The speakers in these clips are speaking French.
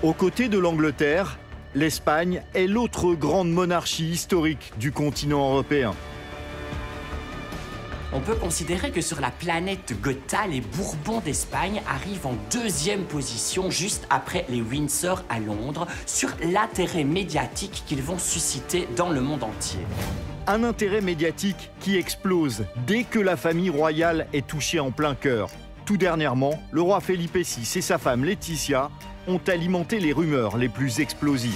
Aux côtés de l'Angleterre, l'Espagne est l'autre grande monarchie historique du continent européen. On peut considérer que sur la planète Gotha, les Bourbons d'Espagne arrivent en deuxième position, juste après les Windsor à Londres, sur l'intérêt médiatique qu'ils vont susciter dans le monde entier. Un intérêt médiatique qui explose dès que la famille royale est touchée en plein cœur. Tout dernièrement, le roi Felipe VI et sa femme Laetitia ont alimenté les rumeurs les plus explosives.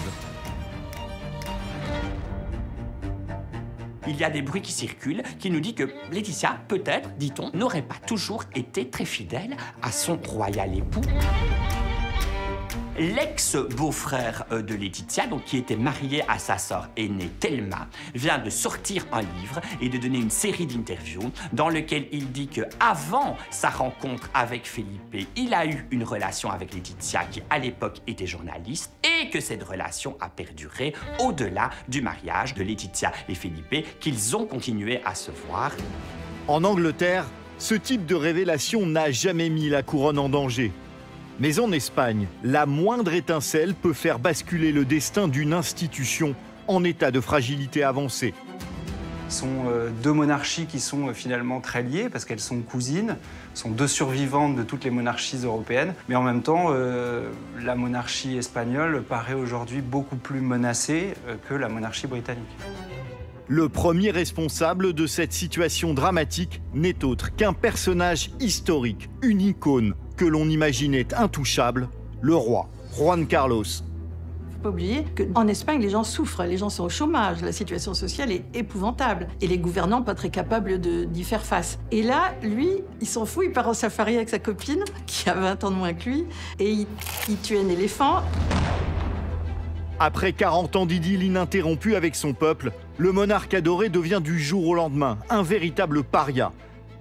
Il y a des bruits qui circulent qui nous disent que Laetitia, peut-être, dit-on, n'aurait pas toujours été très fidèle à son royal époux. L'ex-beau-frère de Laetitia, donc qui était marié à sa sœur aînée Thelma, vient de sortir un livre et de donner une série d'interviews dans lequel il dit que avant sa rencontre avec Felipe, il a eu une relation avec Laetitia qui à l'époque était journaliste et que cette relation a perduré au-delà du mariage de Laetitia et Felipe, qu'ils ont continué à se voir. En Angleterre, ce type de révélation n'a jamais mis la couronne en danger. Mais en Espagne, la moindre étincelle peut faire basculer le destin d'une institution en état de fragilité avancée. Ce sont deux monarchies qui sont finalement très liées parce qu'elles sont cousines, sont deux survivantes de toutes les monarchies européennes. Mais en même temps, la monarchie espagnole paraît aujourd'hui beaucoup plus menacée que la monarchie britannique. Le premier responsable de cette situation dramatique n'est autre qu'un personnage historique, une icône que l'on imaginait intouchable, le roi, Juan Carlos. Il ne faut pas oublier qu'en Espagne, les gens souffrent, les gens sont au chômage, la situation sociale est épouvantable et les gouvernants pas très capables d'y faire face. Et là, lui, il s'en fout, il part en safari avec sa copine, qui a 20 ans de moins que lui, et il tue un éléphant. Après 40 ans d'idylle ininterrompue avec son peuple, le monarque adoré devient du jour au lendemain un véritable paria.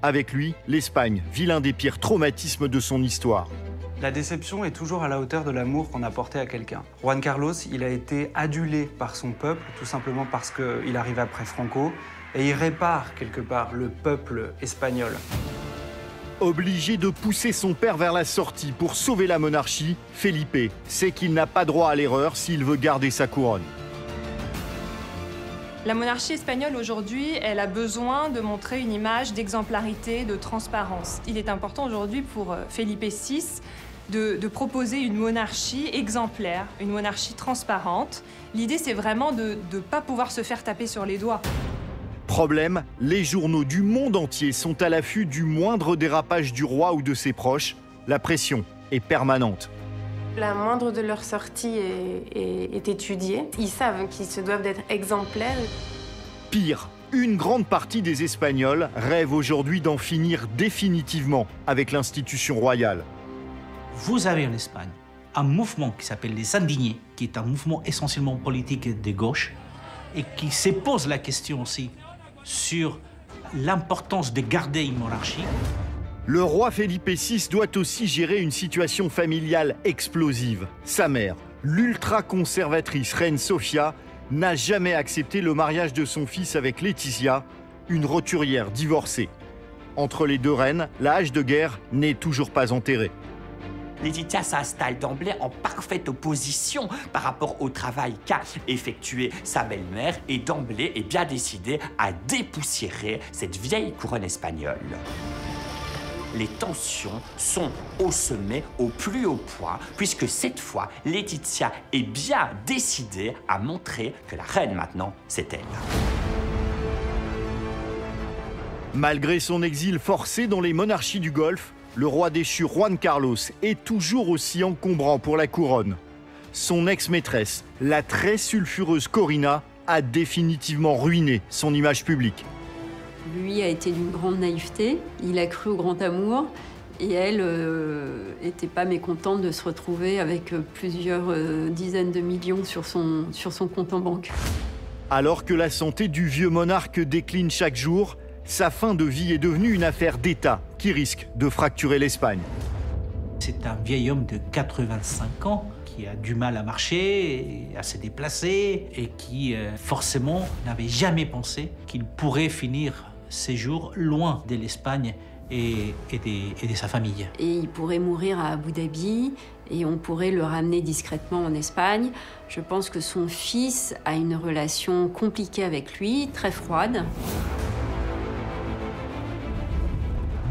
Avec lui, l'Espagne vit l'un des pires traumatismes de son histoire. La déception est toujours à la hauteur de l'amour qu'on a porté à quelqu'un. Juan Carlos, il a été adulé par son peuple, tout simplement parce qu'il arrive après Franco, et il répare quelque part le peuple espagnol. Obligé de pousser son père vers la sortie pour sauver la monarchie, Felipe sait qu'il n'a pas droit à l'erreur s'il veut garder sa couronne. La monarchie espagnole aujourd'hui, elle a besoin de montrer une image d'exemplarité, de transparence. Il est important aujourd'hui pour Felipe VI de proposer une monarchie exemplaire, une monarchie transparente. L'idée, c'est vraiment de ne pas pouvoir se faire taper sur les doigts. Problème, les journaux du monde entier sont à l'affût du moindre dérapage du roi ou de ses proches. La pression est permanente. La moindre de leurs sorties est étudiée. Ils savent qu'ils se doivent d'être exemplaires. Pire, une grande partie des Espagnols rêvent aujourd'hui d'en finir définitivement avec l'institution royale. Vous avez en Espagne un mouvement qui s'appelle les Indignés, qui est un mouvement essentiellement politique de gauche et qui se pose la question aussi sur l'importance de garder une monarchie. Le roi Felipe VI doit aussi gérer une situation familiale explosive. Sa mère, l'ultra-conservatrice reine Sofia, n'a jamais accepté le mariage de son fils avec Laetitia, une roturière divorcée. Entre les deux reines, la hache de guerre n'est toujours pas enterrée. Laetitia s'installe d'emblée en parfaite opposition par rapport au travail qu'a effectué sa belle-mère et d'emblée est bien décidée à dépoussiérer cette vieille couronne espagnole. Les tensions sont au sommet, au plus haut point, puisque cette fois, Laetitia est bien décidée à montrer que la reine maintenant, c'est elle. Malgré son exil forcé dans les monarchies du Golfe, le roi déchu Juan Carlos est toujours aussi encombrant pour la couronne. Son ex-maîtresse, la très sulfureuse Corina, a définitivement ruiné son image publique. Lui a été d'une grande naïveté, il a cru au grand amour et elle n'était pas mécontente de se retrouver avec plusieurs dizaines de millions sur son compte en banque. Alors que la santé du vieux monarque décline chaque jour, sa fin de vie est devenue une affaire d'État qui risque de fracturer l'Espagne. C'est un vieil homme de 85 ans qui a du mal à marcher, à se déplacer et qui forcément n'avait jamais pensé qu'il pourrait finir ses jours loin de l'Espagne et de sa famille. Et il pourrait mourir à Abu Dhabi et on pourrait le ramener discrètement en Espagne. Je pense que son fils a une relation compliquée avec lui, très froide.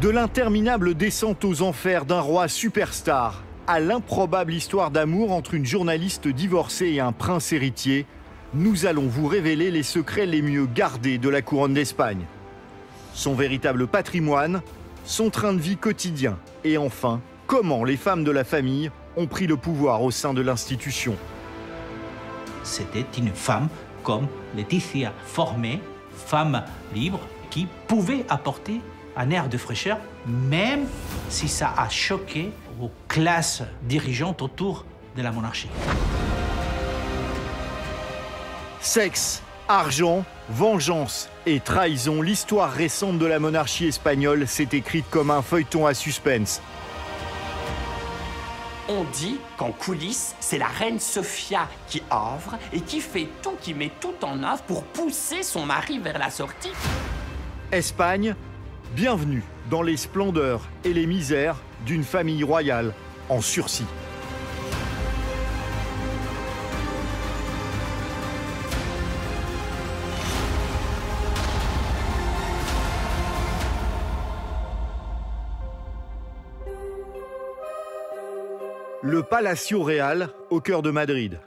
De l'interminable descente aux enfers d'un roi superstar à l'improbable histoire d'amour entre une journaliste divorcée et un prince héritier, nous allons vous révéler les secrets les mieux gardés de la couronne d'Espagne. Son véritable patrimoine, son train de vie quotidien et enfin, comment les femmes de la famille ont pris le pouvoir au sein de l'institution. C'était une femme comme Laetitia, formée, femme libre, qui pouvait apporter un air de fraîcheur, même si ça a choqué aux classes dirigeantes autour de la monarchie. Sexe, argent, vengeance et trahison, l'histoire récente de la monarchie espagnole s'est écrite comme un feuilleton à suspense. On dit qu'en coulisses, c'est la reine Sofia qui œuvre et qui fait tout, qui met tout en œuvre pour pousser son mari vers la sortie. Espagne, bienvenue dans les splendeurs et les misères d'une famille royale en sursis. Le Palacio Real, au cœur de Madrid.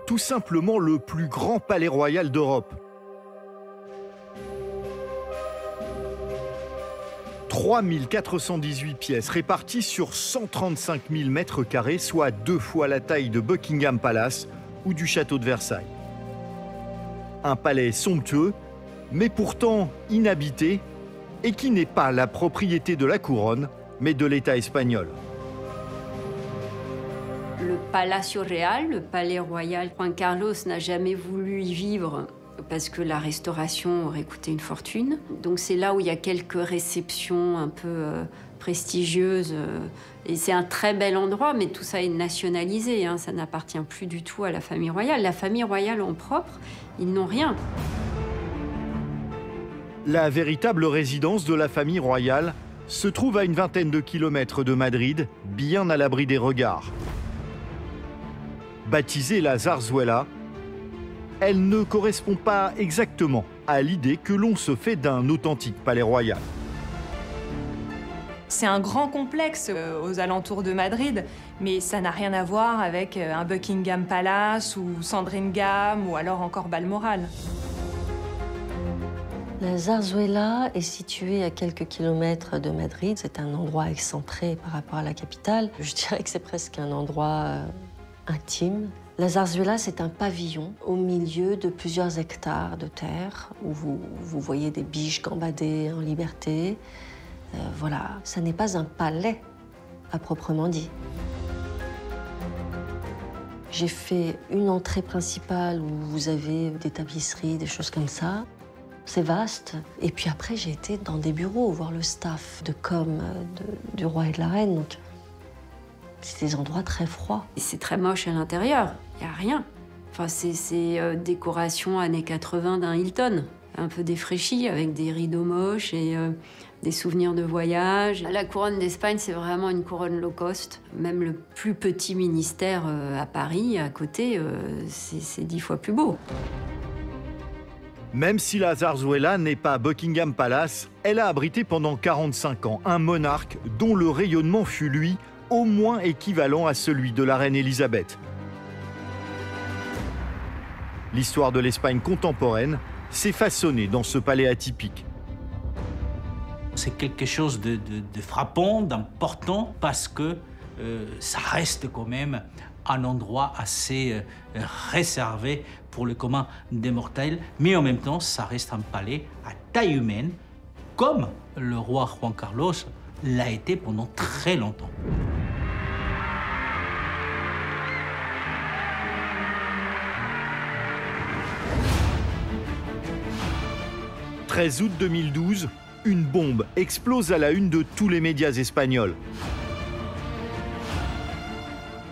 Tout simplement le plus grand palais royal d'Europe. 3418 pièces réparties sur 135 000 mètres carrés, soit 2 fois la taille de Buckingham Palace ou du château de Versailles. Un palais somptueux, mais pourtant inhabité, et qui n'est pas la propriété de la couronne, mais de l'État espagnol. Le Palacio Real, le palais royal, Juan Carlos n'a jamais voulu y vivre parce que la restauration aurait coûté une fortune. Donc c'est là où il y a quelques réceptions un peu prestigieuses. Et c'est un très bel endroit, mais tout ça est nationalisé. Ça n'appartient plus du tout à la famille royale. La famille royale en propre, ils n'ont rien. La véritable résidence de la famille royale se trouve à une vingtaine de kilomètres de Madrid, bien à l'abri des regards. Baptisée la Zarzuela, elle ne correspond pas exactement à l'idée que l'on se fait d'un authentique palais royal. C'est un grand complexe aux alentours de Madrid, mais ça n'a rien à voir avec un Buckingham Palace ou Sandringham ou alors encore Balmoral. La Zarzuela est située à quelques kilomètres de Madrid. C'est un endroit excentré par rapport à la capitale. Je dirais que c'est presque un endroit intime. La Zarzuela, c'est un pavillon au milieu de plusieurs hectares de terre où vous voyez des biches gambader en liberté. Voilà, ça n'est pas un palais à proprement dit. J'ai fait une entrée principale où vous avez des tapisseries, des choses comme ça. C'est vaste. Et puis après, j'ai été dans des bureaux, voir le staff de com du roi et de la reine. Donc, c'est des endroits très froids. Et c'est très moche à l'intérieur. Il n'y a rien. Enfin, c'est décoration années 80 d'un Hilton. Un peu défraîchi, avec des rideaux moches et des souvenirs de voyage. La couronne d'Espagne, c'est vraiment une couronne low cost. Même le plus petit ministère à Paris, à côté, c'est 10 fois plus beau. Même si la Zarzuela n'est pas Buckingham Palace, elle a abrité pendant 45 ans un monarque dont le rayonnement fut, lui, au moins équivalent à celui de la reine Élisabeth. L'histoire de l'Espagne contemporaine s'est façonnée dans ce palais atypique. C'est quelque chose de frappant, d'important, parce que ça reste quand même un endroit assez réservé pour le commun des mortels, mais en même temps, ça reste un palais à taille humaine, comme le roi Juan Carlos l'a été pendant très longtemps. 13 août 2012, une bombe explose à la une de tous les médias espagnols.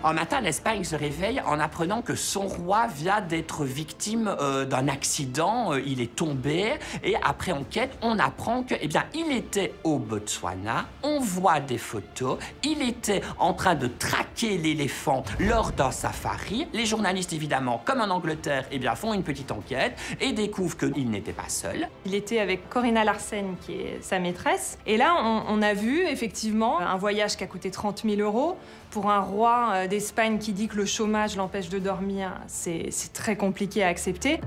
Un matin, l'Espagne se réveille en apprenant que son roi vient d'être victime d'un accident. Il est tombé et après enquête, on apprend que, eh bien, il était au Botswana. On voit des photos. Il était en train de traquer l'éléphant lors d'un safari. Les journalistes, évidemment, comme en Angleterre, eh bien, font une petite enquête et découvrent qu'il n'était pas seul. Il était avec Corinna Larsen, qui est sa maîtresse. Et là, on a vu effectivement un voyage qui a coûté 30 000 € pour un roi d'Espagne qui dit que le chômage l'empêche de dormir. C'est très compliqué à accepter.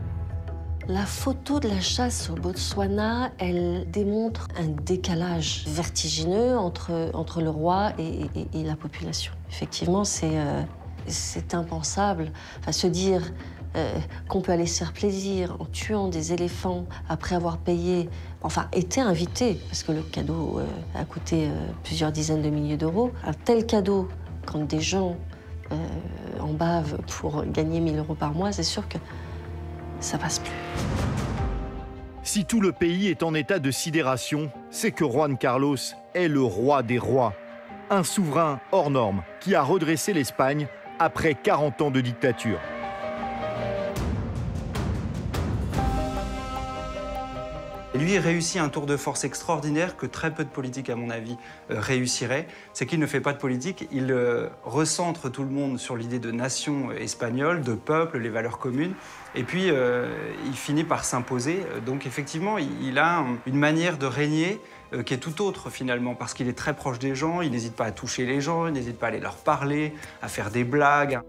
La photo de la chasse au Botswana, elle démontre un décalage vertigineux entre le roi et la population. Effectivement, c'est impensable. Enfin, se dire qu'on peut aller se faire plaisir en tuant des éléphants après avoir payé, enfin, été invité, parce que le cadeau a coûté plusieurs dizaines de milliers d'euros. Un tel cadeau, quand des gens en bavent pour gagner 1 000 € par mois, c'est sûr que ça passe plus. Si tout le pays est en état de sidération, c'est que Juan Carlos est le roi des rois. Un souverain hors norme qui a redressé l'Espagne après 40 ans de dictature. Lui, il réussit un tour de force extraordinaire que très peu de politiques, à mon avis, réussiraient. C'est qu'il ne fait pas de politique, il recentre tout le monde sur l'idée de nation espagnole, de peuple, les valeurs communes. Et puis, il finit par s'imposer. Donc, effectivement, il a une manière de régner qui est tout autre, finalement, parce qu'il est très proche des gens, il n'hésite pas à toucher les gens, il n'hésite pas à aller leur parler, à faire des blagues.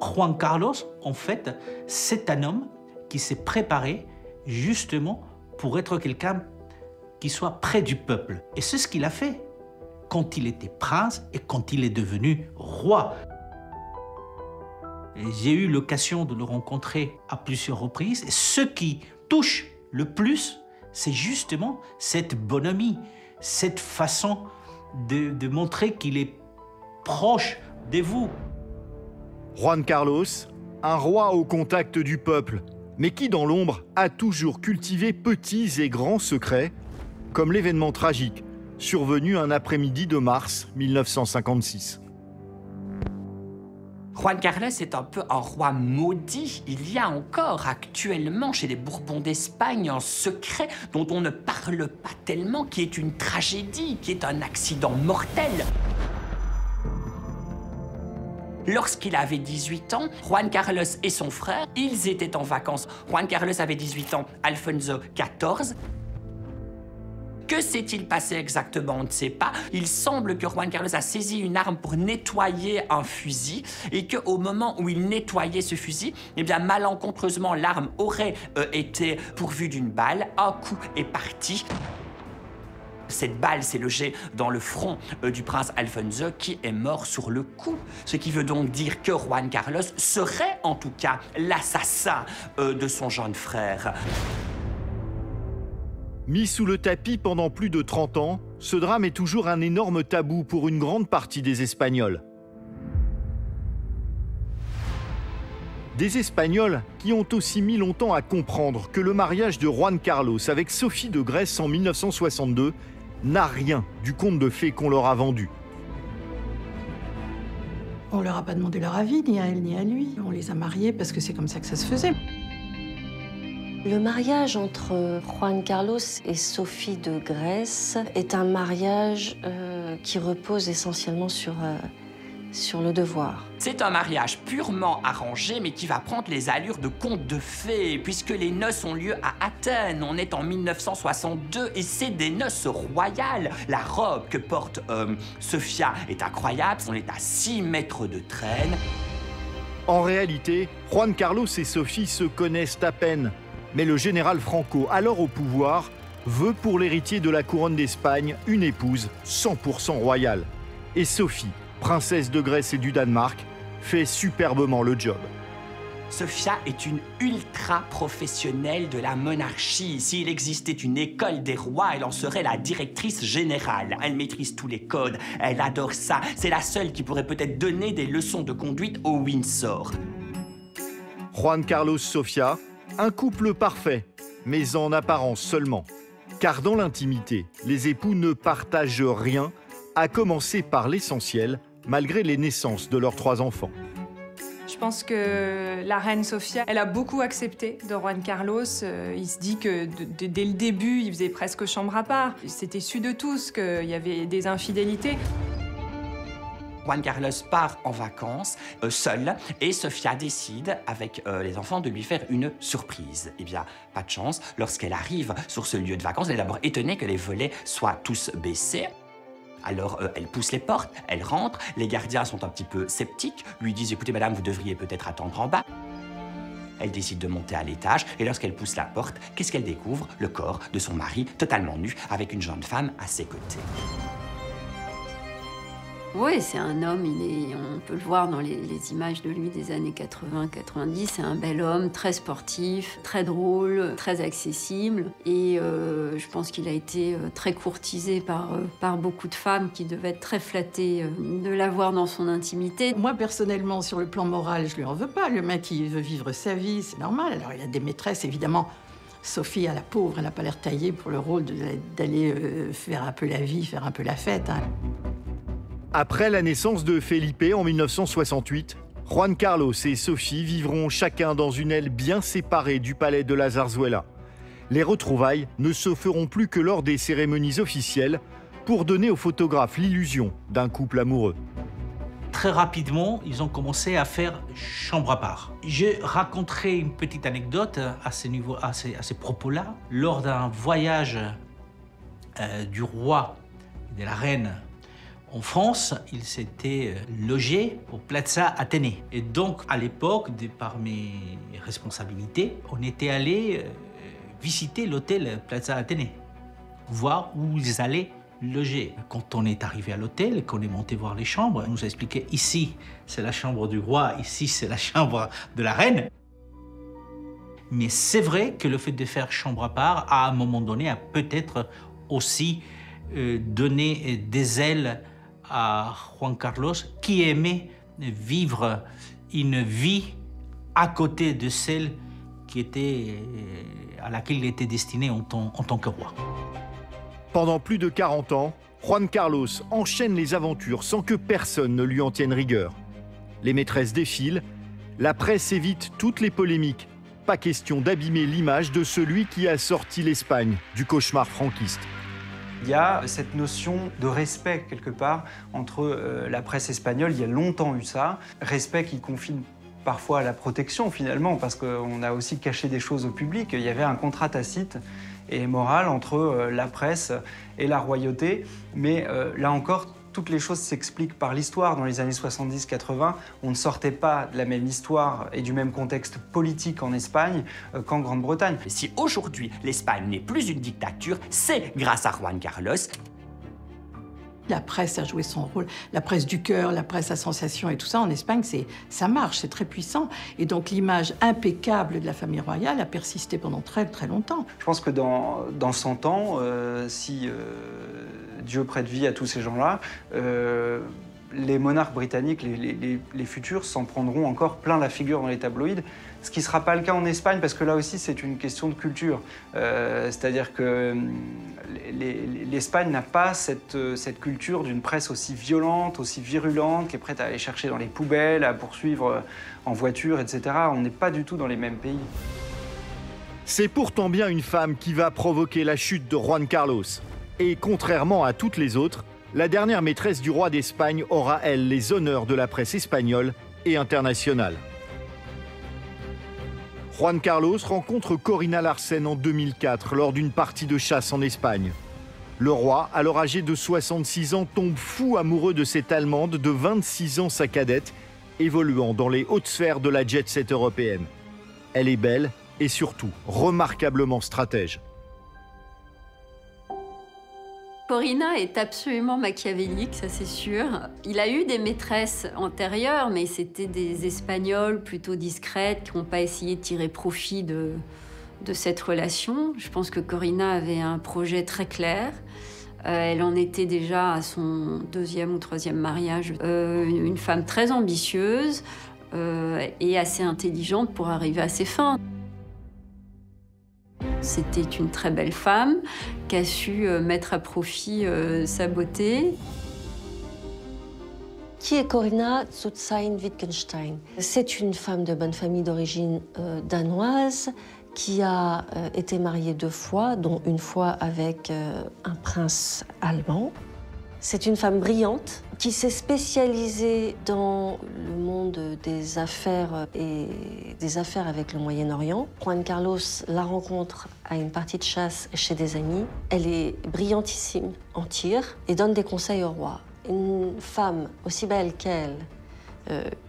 Juan Carlos, en fait, c'est un homme qui s'est préparé justement pour être quelqu'un qui soit près du peuple. Et c'est ce qu'il a fait quand il était prince et quand il est devenu roi. J'ai eu l'occasion de le rencontrer à plusieurs reprises. Et ce qui touche le plus, c'est justement cette bonhomie, cette façon de montrer qu'il est proche de vous. Juan Carlos, un roi au contact du peuple, mais qui, dans l'ombre, a toujours cultivé petits et grands secrets, comme l'événement tragique survenu un après-midi de mars 1956. Juan Carlos est un peu un roi maudit. Il y a encore actuellement chez les Bourbons d'Espagne un secret dont on ne parle pas tellement, qui est une tragédie, qui est un accident mortel. Lorsqu'il avait 18 ans, Juan Carlos et son frère, ils étaient en vacances. Juan Carlos avait 18 ans, Alfonso 14. Que s'est-il passé exactement? On ne sait pas. Il semble que Juan Carlos a saisi une arme pour nettoyer un fusil et qu'au moment où il nettoyait ce fusil, eh bien, malencontreusement, l'arme aurait été pourvue d'une balle. Un coup est parti. Cette balle s'est logée dans le front du prince Alfonso qui est mort sur le coup. Ce qui veut donc dire que Juan Carlos serait en tout cas l'assassin de son jeune frère. Mis sous le tapis pendant plus de 30 ans, ce drame est toujours un énorme tabou pour une grande partie des Espagnols. Des Espagnols qui ont aussi mis longtemps à comprendre que le mariage de Juan Carlos avec Sophie de Grèce en 1962 n'a rien du conte de fées qu'on leur a vendu. On leur a pas demandé leur avis, ni à elle ni à lui. On les a mariés parce que c'est comme ça que ça se faisait. Le mariage entre Juan Carlos et Sophie de Grèce est un mariage qui repose essentiellement sur le devoir. C'est un mariage purement arrangé, mais qui va prendre les allures de conte de fées, puisque les noces ont lieu à Athènes. On est en 1962 et c'est des noces royales. La robe que porte Sofia est incroyable. On est à 6 mètres de traîne. En réalité, Juan Carlos et Sophie se connaissent à peine. Mais le général Franco, alors au pouvoir, veut pour l'héritier de la couronne d'Espagne une épouse 100% royale. Et Sophie, princesse de Grèce et du Danemark, fait superbement le job. Sofia est une ultra-professionnelle de la monarchie. S'il existait une école des rois, elle en serait la directrice générale. Elle maîtrise tous les codes, elle adore ça. C'est la seule qui pourrait peut-être donner des leçons de conduite au Windsor. Juan Carlos Sofia, un couple parfait, mais en apparence seulement. Car dans l'intimité, les époux ne partagent rien, à commencer par l'essentiel, malgré les naissances de leurs 3 enfants. Je pense que la reine Sofia, elle a beaucoup accepté de Juan Carlos. Il se dit que dès le début, il faisait presque chambre à part. C'était su de tous qu'il y avait des infidélités. Juan Carlos part en vacances seul et Sofia décide avec les enfants de lui faire une surprise. Eh bien, pas de chance, lorsqu'elle arrive sur ce lieu de vacances, elle est d'abord étonnée que les volets soient tous baissés. Alors, elle pousse les portes, elle rentre, les gardiens sont un petit peu sceptiques, lui disent « Écoutez, madame, vous devriez peut-être attendre en bas ». Elle décide de monter à l'étage et lorsqu'elle pousse la porte, qu'est-ce qu'elle découvre? Le corps de son mari, totalement nu, avec une jeune femme à ses côtés. Oui, c'est un homme, on peut le voir dans les images de lui des années 80-90, c'est un bel homme, très sportif, très drôle, très accessible. Et je pense qu'il a été très courtisé par beaucoup de femmes qui devaient être très flattées de l'avoir dans son intimité. Moi, personnellement, sur le plan moral, je lui en veux pas. Le mec, il veut vivre sa vie, c'est normal. Alors, il a des maîtresses, évidemment. Sophie, la pauvre, elle n'a pas l'air taillée pour le rôle d'aller faire un peu la vie, faire un peu la fête. Hein. Après la naissance de Felipe en 1968, Juan Carlos et Sophie vivront chacun dans une aile bien séparée du palais de la Zarzuela. Les retrouvailles ne se feront plus que lors des cérémonies officielles pour donner aux photographes l'illusion d'un couple amoureux. Très rapidement, ils ont commencé à faire chambre à part. Je raconterai une petite anecdote à ces propos-là. Lors d'un voyage du roi et de la reine en France, il s'était logé au Plaza Athénée. Et donc, à l'époque, par mes responsabilités, on était allé visiter l'hôtel Plaza Athénée, voir où ils allaient loger. Quand on est arrivé à l'hôtel, qu'on est monté voir les chambres, on nous a expliqué ici, c'est la chambre du roi, ici, c'est la chambre de la reine. Mais c'est vrai que le fait de faire chambre à part, à un moment donné, a peut-être aussi donné des ailes à Juan Carlos, qui aimait vivre une vie à côté de celle à laquelle il était destiné en tant que roi. Pendant plus de 40 ans, Juan Carlos enchaîne les aventures sans que personne ne lui en tienne rigueur. Les maîtresses défilent, la presse évite toutes les polémiques. Pas question d'abîmer l'image de celui qui a sorti l'Espagne du cauchemar franquiste. Il y a cette notion de respect, quelque part, entre la presse espagnole. Il y a longtemps eu ça. Respect qui confine parfois à la protection, finalement, parce qu'on a aussi caché des choses au public. Il y avait un contrat tacite et moral entre la presse et la royauté. Mais là encore, toutes les choses s'expliquent par l'histoire. Dans les années 70-80, on ne sortait pas de la même histoire et du même contexte politique en Espagne qu'en Grande-Bretagne. Si aujourd'hui l'Espagne n'est plus une dictature, c'est grâce à Juan Carlos. La presse a joué son rôle, la presse du cœur, la presse à sensation et tout ça, en Espagne, ça marche, c'est très puissant. Et donc l'image impeccable de la famille royale a persisté pendant très très longtemps. Je pense que dans 100 ans, si Dieu prête vie à tous ces gens-là, les monarques britanniques, les futurs, s'en prendront encore plein la figure dans les tabloïds. Ce qui ne sera pas le cas en Espagne, parce que là aussi, c'est une question de culture. C'est-à-dire que l'Espagne n'a pas cette culture d'une presse aussi violente, aussi virulente, qui est prête à aller chercher dans les poubelles, à poursuivre en voiture, etc. On n'est pas du tout dans les mêmes pays. C'est pourtant bien une femme qui va provoquer la chute de Juan Carlos. Et contrairement à toutes les autres, la dernière maîtresse du roi d'Espagne aura, elle, les honneurs de la presse espagnole et internationale. Juan Carlos rencontre Corina Larsen en 2004 lors d'une partie de chasse en Espagne. Le roi, alors âgé de 66 ans, tombe fou amoureux de cette Allemande de 26 ans, sa cadette, évoluant dans les hautes sphères de la jet-set européenne. Elle est belle et surtout remarquablement stratège. Corina est absolument machiavélique, ça c'est sûr. Il a eu des maîtresses antérieures, mais c'était des Espagnoles plutôt discrètes qui n'ont pas essayé de tirer profit de cette relation. Je pense que Corina avait un projet très clair. Elle en était déjà à son 2e ou 3e mariage. Une femme très ambitieuse et assez intelligente pour arriver à ses fins. C'était une très belle femme qui a su mettre à profit sa beauté. Qui est Corinna Tsutsain-Wittgenstein? C'est une femme de bonne famille d'origine danoise qui a été mariée 2 fois, dont une fois avec un prince allemand. C'est une femme brillante qui s'est spécialisée dans le monde des affaires et des affaires avec le Moyen-Orient. Juan Carlos la rencontre à une partie de chasse chez des amis. Elle est brillantissime en tir et donne des conseils au roi. Une femme aussi belle qu'elle,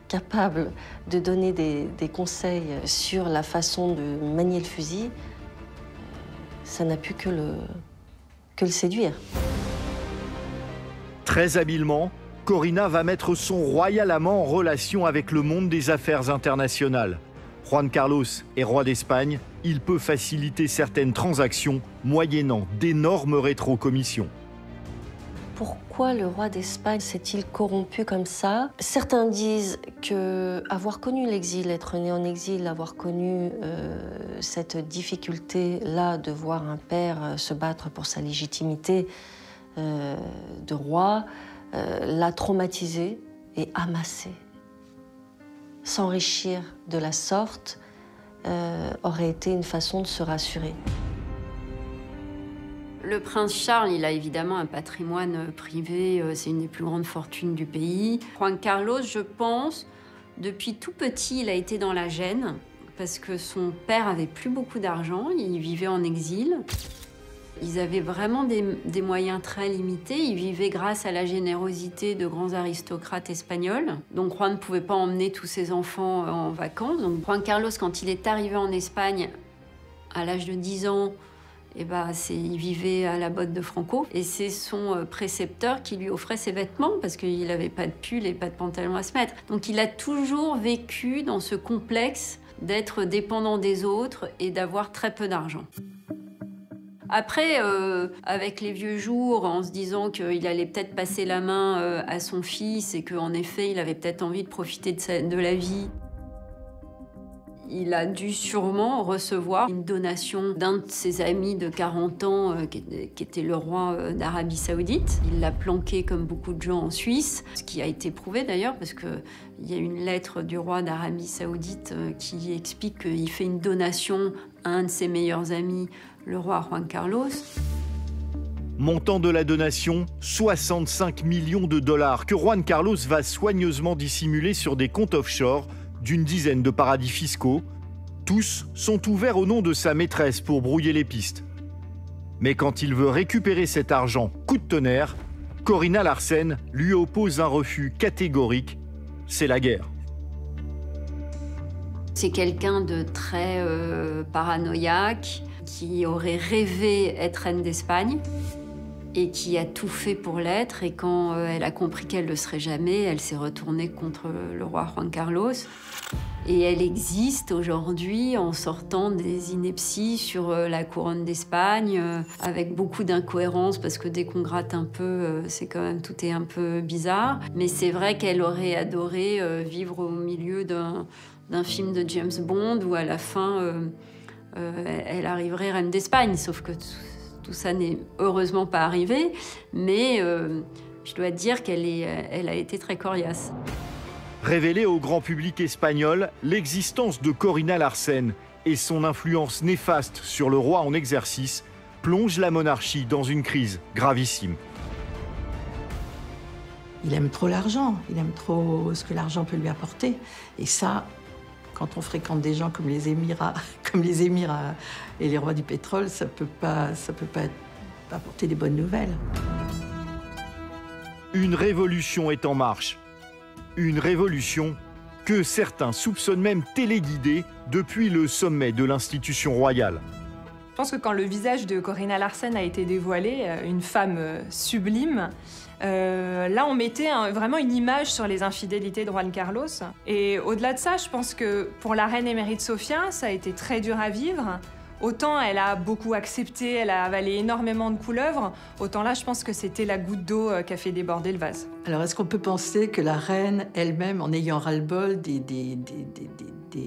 capable de donner des conseils sur la façon de manier le fusil, ça n'a pu que le séduire. Très habilement, Corinna va mettre son royal amant en relation avec le monde des affaires internationales. Juan Carlos est roi d'Espagne, il peut faciliter certaines transactions moyennant d'énormes rétrocommissions. Pourquoi le roi d'Espagne s'est-il corrompu comme ça? Certains disent qu'avoir connu l'exil, être né en exil, avoir connu cette difficulté-là de voir un père se battre pour sa légitimité de roi, l'a traumatisé et amassé. S'enrichir de la sorte aurait été une façon de se rassurer. Le prince Charles, il a évidemment un patrimoine privé, c'est une des plus grandes fortunes du pays. Juan Carlos, je pense, depuis tout petit, il a été dans la gêne parce que son père avait plus beaucoup d'argent, il vivait en exil. Ils avaient vraiment des moyens très limités. Ils vivaient grâce à la générosité de grands aristocrates espagnols. Donc Juan ne pouvait pas emmener tous ses enfants en vacances. Donc Juan Carlos, quand il est arrivé en Espagne, à l'âge de 10 ans, il vivait à la botte de Franco. Et c'est son précepteur qui lui offrait ses vêtements parce qu'il n'avait pas de pull et pas de pantalon à se mettre. Donc il a toujours vécu dans ce complexe d'être dépendant des autres et d'avoir très peu d'argent. Après, avec les vieux jours, en se disant qu'il allait peut-être passer la main à son fils et qu'en effet, il avait peut-être envie de profiter de la vie, il a dû sûrement recevoir une donation d'un de ses amis de 40 ans qui était le roi d'Arabie Saoudite. Il l'a planqué comme beaucoup de gens en Suisse, ce qui a été prouvé d'ailleurs parce qu'il y a une lettre du roi d'Arabie Saoudite qui explique qu'il fait une donation à un de ses meilleurs amis, le roi Juan Carlos. Montant de la donation, 65 millions de dollars que Juan Carlos va soigneusement dissimuler sur des comptes offshore d'une dizaine de paradis fiscaux. Tous sont ouverts au nom de sa maîtresse pour brouiller les pistes. Mais quand il veut récupérer cet argent coup de tonnerre, Corinna Larsen lui oppose un refus catégorique, c'est la guerre. C'est quelqu'un de très paranoïaque, qui aurait rêvé être reine d'Espagne et qui a tout fait pour l'être. Et quand elle a compris qu'elle ne le serait jamais, elle s'est retournée contre le roi Juan Carlos. Et elle existe aujourd'hui en sortant des inepties sur la couronne d'Espagne, avec beaucoup d'incohérences, parce que dès qu'on gratte un peu, c'est quand même, tout est un peu bizarre. Mais c'est vrai qu'elle aurait adoré vivre au milieu d'un film de James Bond où à la fin, elle arriverait reine d'Espagne, sauf que tout ça n'est heureusement pas arrivé, mais je dois dire qu'elle a été très coriace. Révéler au grand public espagnol l'existence de Corinna Larsen et son influence néfaste sur le roi en exercice plonge la monarchie dans une crise gravissime. Il aime trop l'argent, il aime trop ce que l'argent peut lui apporter. Et ça, quand on fréquente des gens comme les émirs et les rois du pétrole, ça peut pas apporter des bonnes nouvelles. Une révolution est en marche. Une révolution que certains soupçonnent même téléguidée depuis le sommet de l'institution royale. Je pense que quand le visage de Corinna Larsen a été dévoilé, une femme sublime, là on mettait vraiment une image sur les infidélités de Juan Carlos. Et au-delà de ça, je pense que pour la reine émérite Sofia, ça a été très dur à vivre. Autant elle a beaucoup accepté, elle a avalé énormément de couleuvres, autant là je pense que c'était la goutte d'eau qui a fait déborder le vase. Alors est-ce qu'on peut penser que la reine elle-même, en ayant ras-le-bol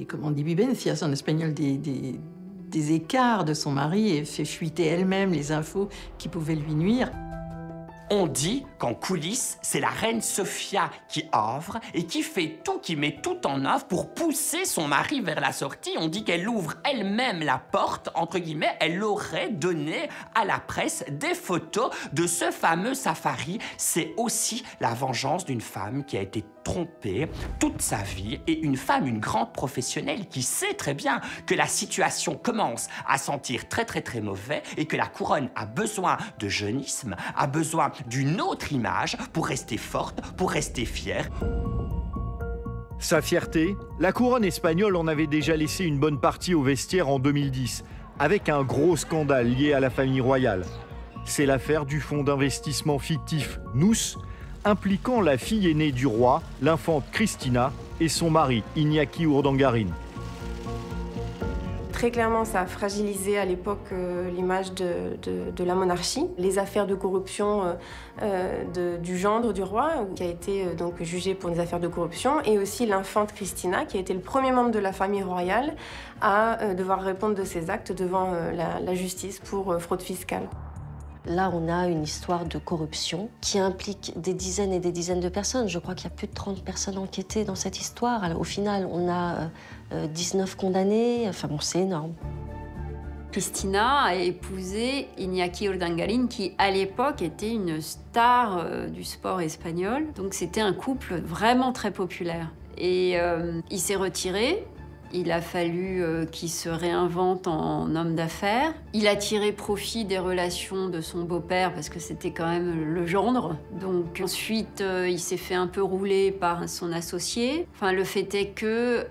comment on dit vivencias en espagnol, des écarts de son mari, et fait fuiter elle-même les infos qui pouvaient lui nuire? On dit qu'en coulisses, c'est la reine Sofia qui œuvre et qui fait tout, qui met tout en œuvre pour pousser son mari vers la sortie. On dit qu'elle ouvre elle-même la porte, entre guillemets, elle aurait donné à la presse des photos de ce fameux safari. C'est aussi la vengeance d'une femme qui a été trompée toute sa vie et une femme, une grande professionnelle qui sait très bien que la situation commence à sentir très mauvais et que la couronne a besoin de jeunisme, a besoin d'une autre image pour rester forte, pour rester fière. Sa fierté, la couronne espagnole en avait déjà laissé une bonne partie au vestiaire en 2010, avec un gros scandale lié à la famille royale. C'est l'affaire du fonds d'investissement fictif Nous, impliquant la fille aînée du roi, l'infante Cristina, et son mari, Iñaki Urdangarin. Très clairement, ça a fragilisé à l'époque l'image de la monarchie. Les affaires de corruption du gendre du roi, qui a été donc jugé pour des affaires de corruption, et aussi l'infante Cristina, qui a été le premier membre de la famille royale à devoir répondre de ses actes devant la justice pour fraude fiscale. Là, on a une histoire de corruption qui implique des dizaines et des dizaines de personnes. Je crois qu'il y a plus de 30 personnes enquêtées dans cette histoire. Alors, au final, on a 19 condamnés. Enfin bon, c'est énorme. Cristina a épousé Iñaki Urdangarin, qui à l'époque était une star du sport espagnol. Donc c'était un couple vraiment très populaire. Et il s'est retiré. Il a fallu qu'il se réinvente en homme d'affaires. Il a tiré profit des relations de son beau-père parce que c'était quand même le gendre. Donc ensuite, il s'est fait un peu rouler par son associé. Enfin, le fait est que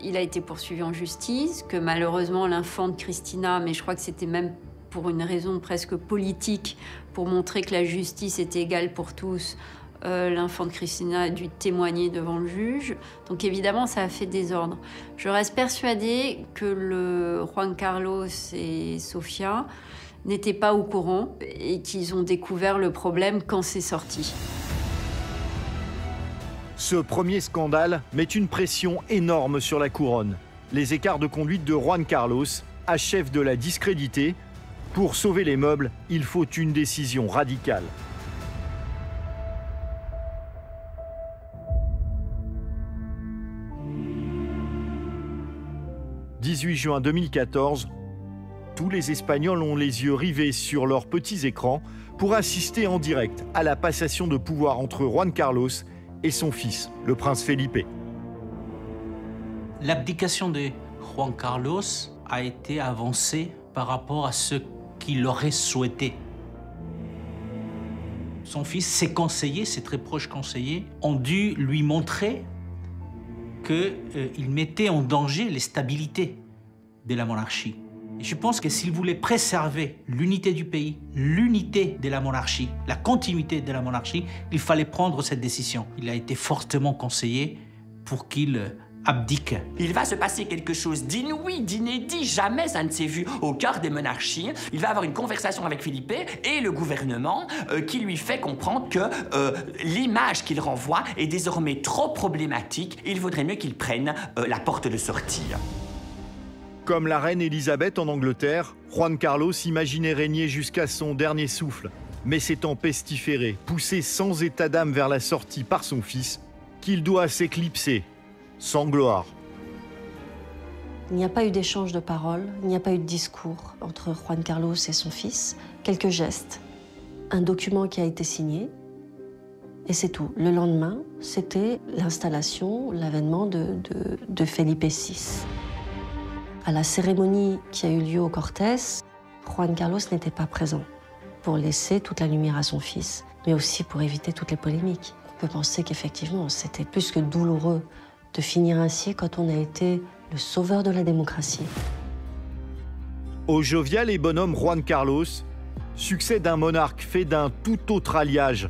il a été poursuivi en justice, que malheureusement l'infante Cristina, mais je crois que c'était même pour une raison presque politique, pour montrer que la justice était égale pour tous, l'infante Cristina a dû témoigner devant le juge. Donc évidemment, ça a fait désordre. Je reste persuadée que le Juan Carlos et Sofia n'étaient pas au courant et qu'ils ont découvert le problème quand c'est sorti. Ce premier scandale met une pression énorme sur la couronne. Les écarts de conduite de Juan Carlos achèvent de la discréditer. Pour sauver les meubles, il faut une décision radicale. 18 juin 2014, tous les Espagnols ont les yeux rivés sur leurs petits écrans pour assister en direct à la passation de pouvoir entre Juan Carlos et son fils, le prince Felipe. L'abdication de Juan Carlos a été avancée par rapport à ce qu'il aurait souhaité. Son fils, ses conseillers, ses très proches conseillers, ont dû lui montrer qu'il mettait en danger les stabilités de la monarchie. Et je pense que s'il voulait préserver l'unité du pays, l'unité de la monarchie, la continuité de la monarchie, il fallait prendre cette décision. Il a été fortement conseillé pour qu'il abdique. Il va se passer quelque chose d'inouï, d'inédit, jamais ça ne s'est vu au cœur des monarchies. Il va avoir une conversation avec Felipe et le gouvernement qui lui fait comprendre que l'image qu'il renvoie est désormais trop problématique. Il vaudrait mieux qu'il prenne la porte de sortie. Comme la reine Elisabeth en Angleterre, Juan Carlos imaginait régner jusqu'à son dernier souffle. Mais s'étant pestiféré, poussé sans état d'âme vers la sortie par son fils, qu'il doit s'éclipser, sans gloire. Il n'y a pas eu d'échange de paroles, il n'y a pas eu de discours entre Juan Carlos et son fils. Quelques gestes, un document qui a été signé, et c'est tout. Le lendemain, c'était l'installation, l'avènement de Felipe VI. À la cérémonie qui a eu lieu au Cortés, Juan Carlos n'était pas présent pour laisser toute la lumière à son fils, mais aussi pour éviter toutes les polémiques. On peut penser qu'effectivement, c'était plus que douloureux de finir ainsi quand on a été le sauveur de la démocratie. Au jovial et bonhomme Juan Carlos succède un monarque fait d'un tout autre alliage.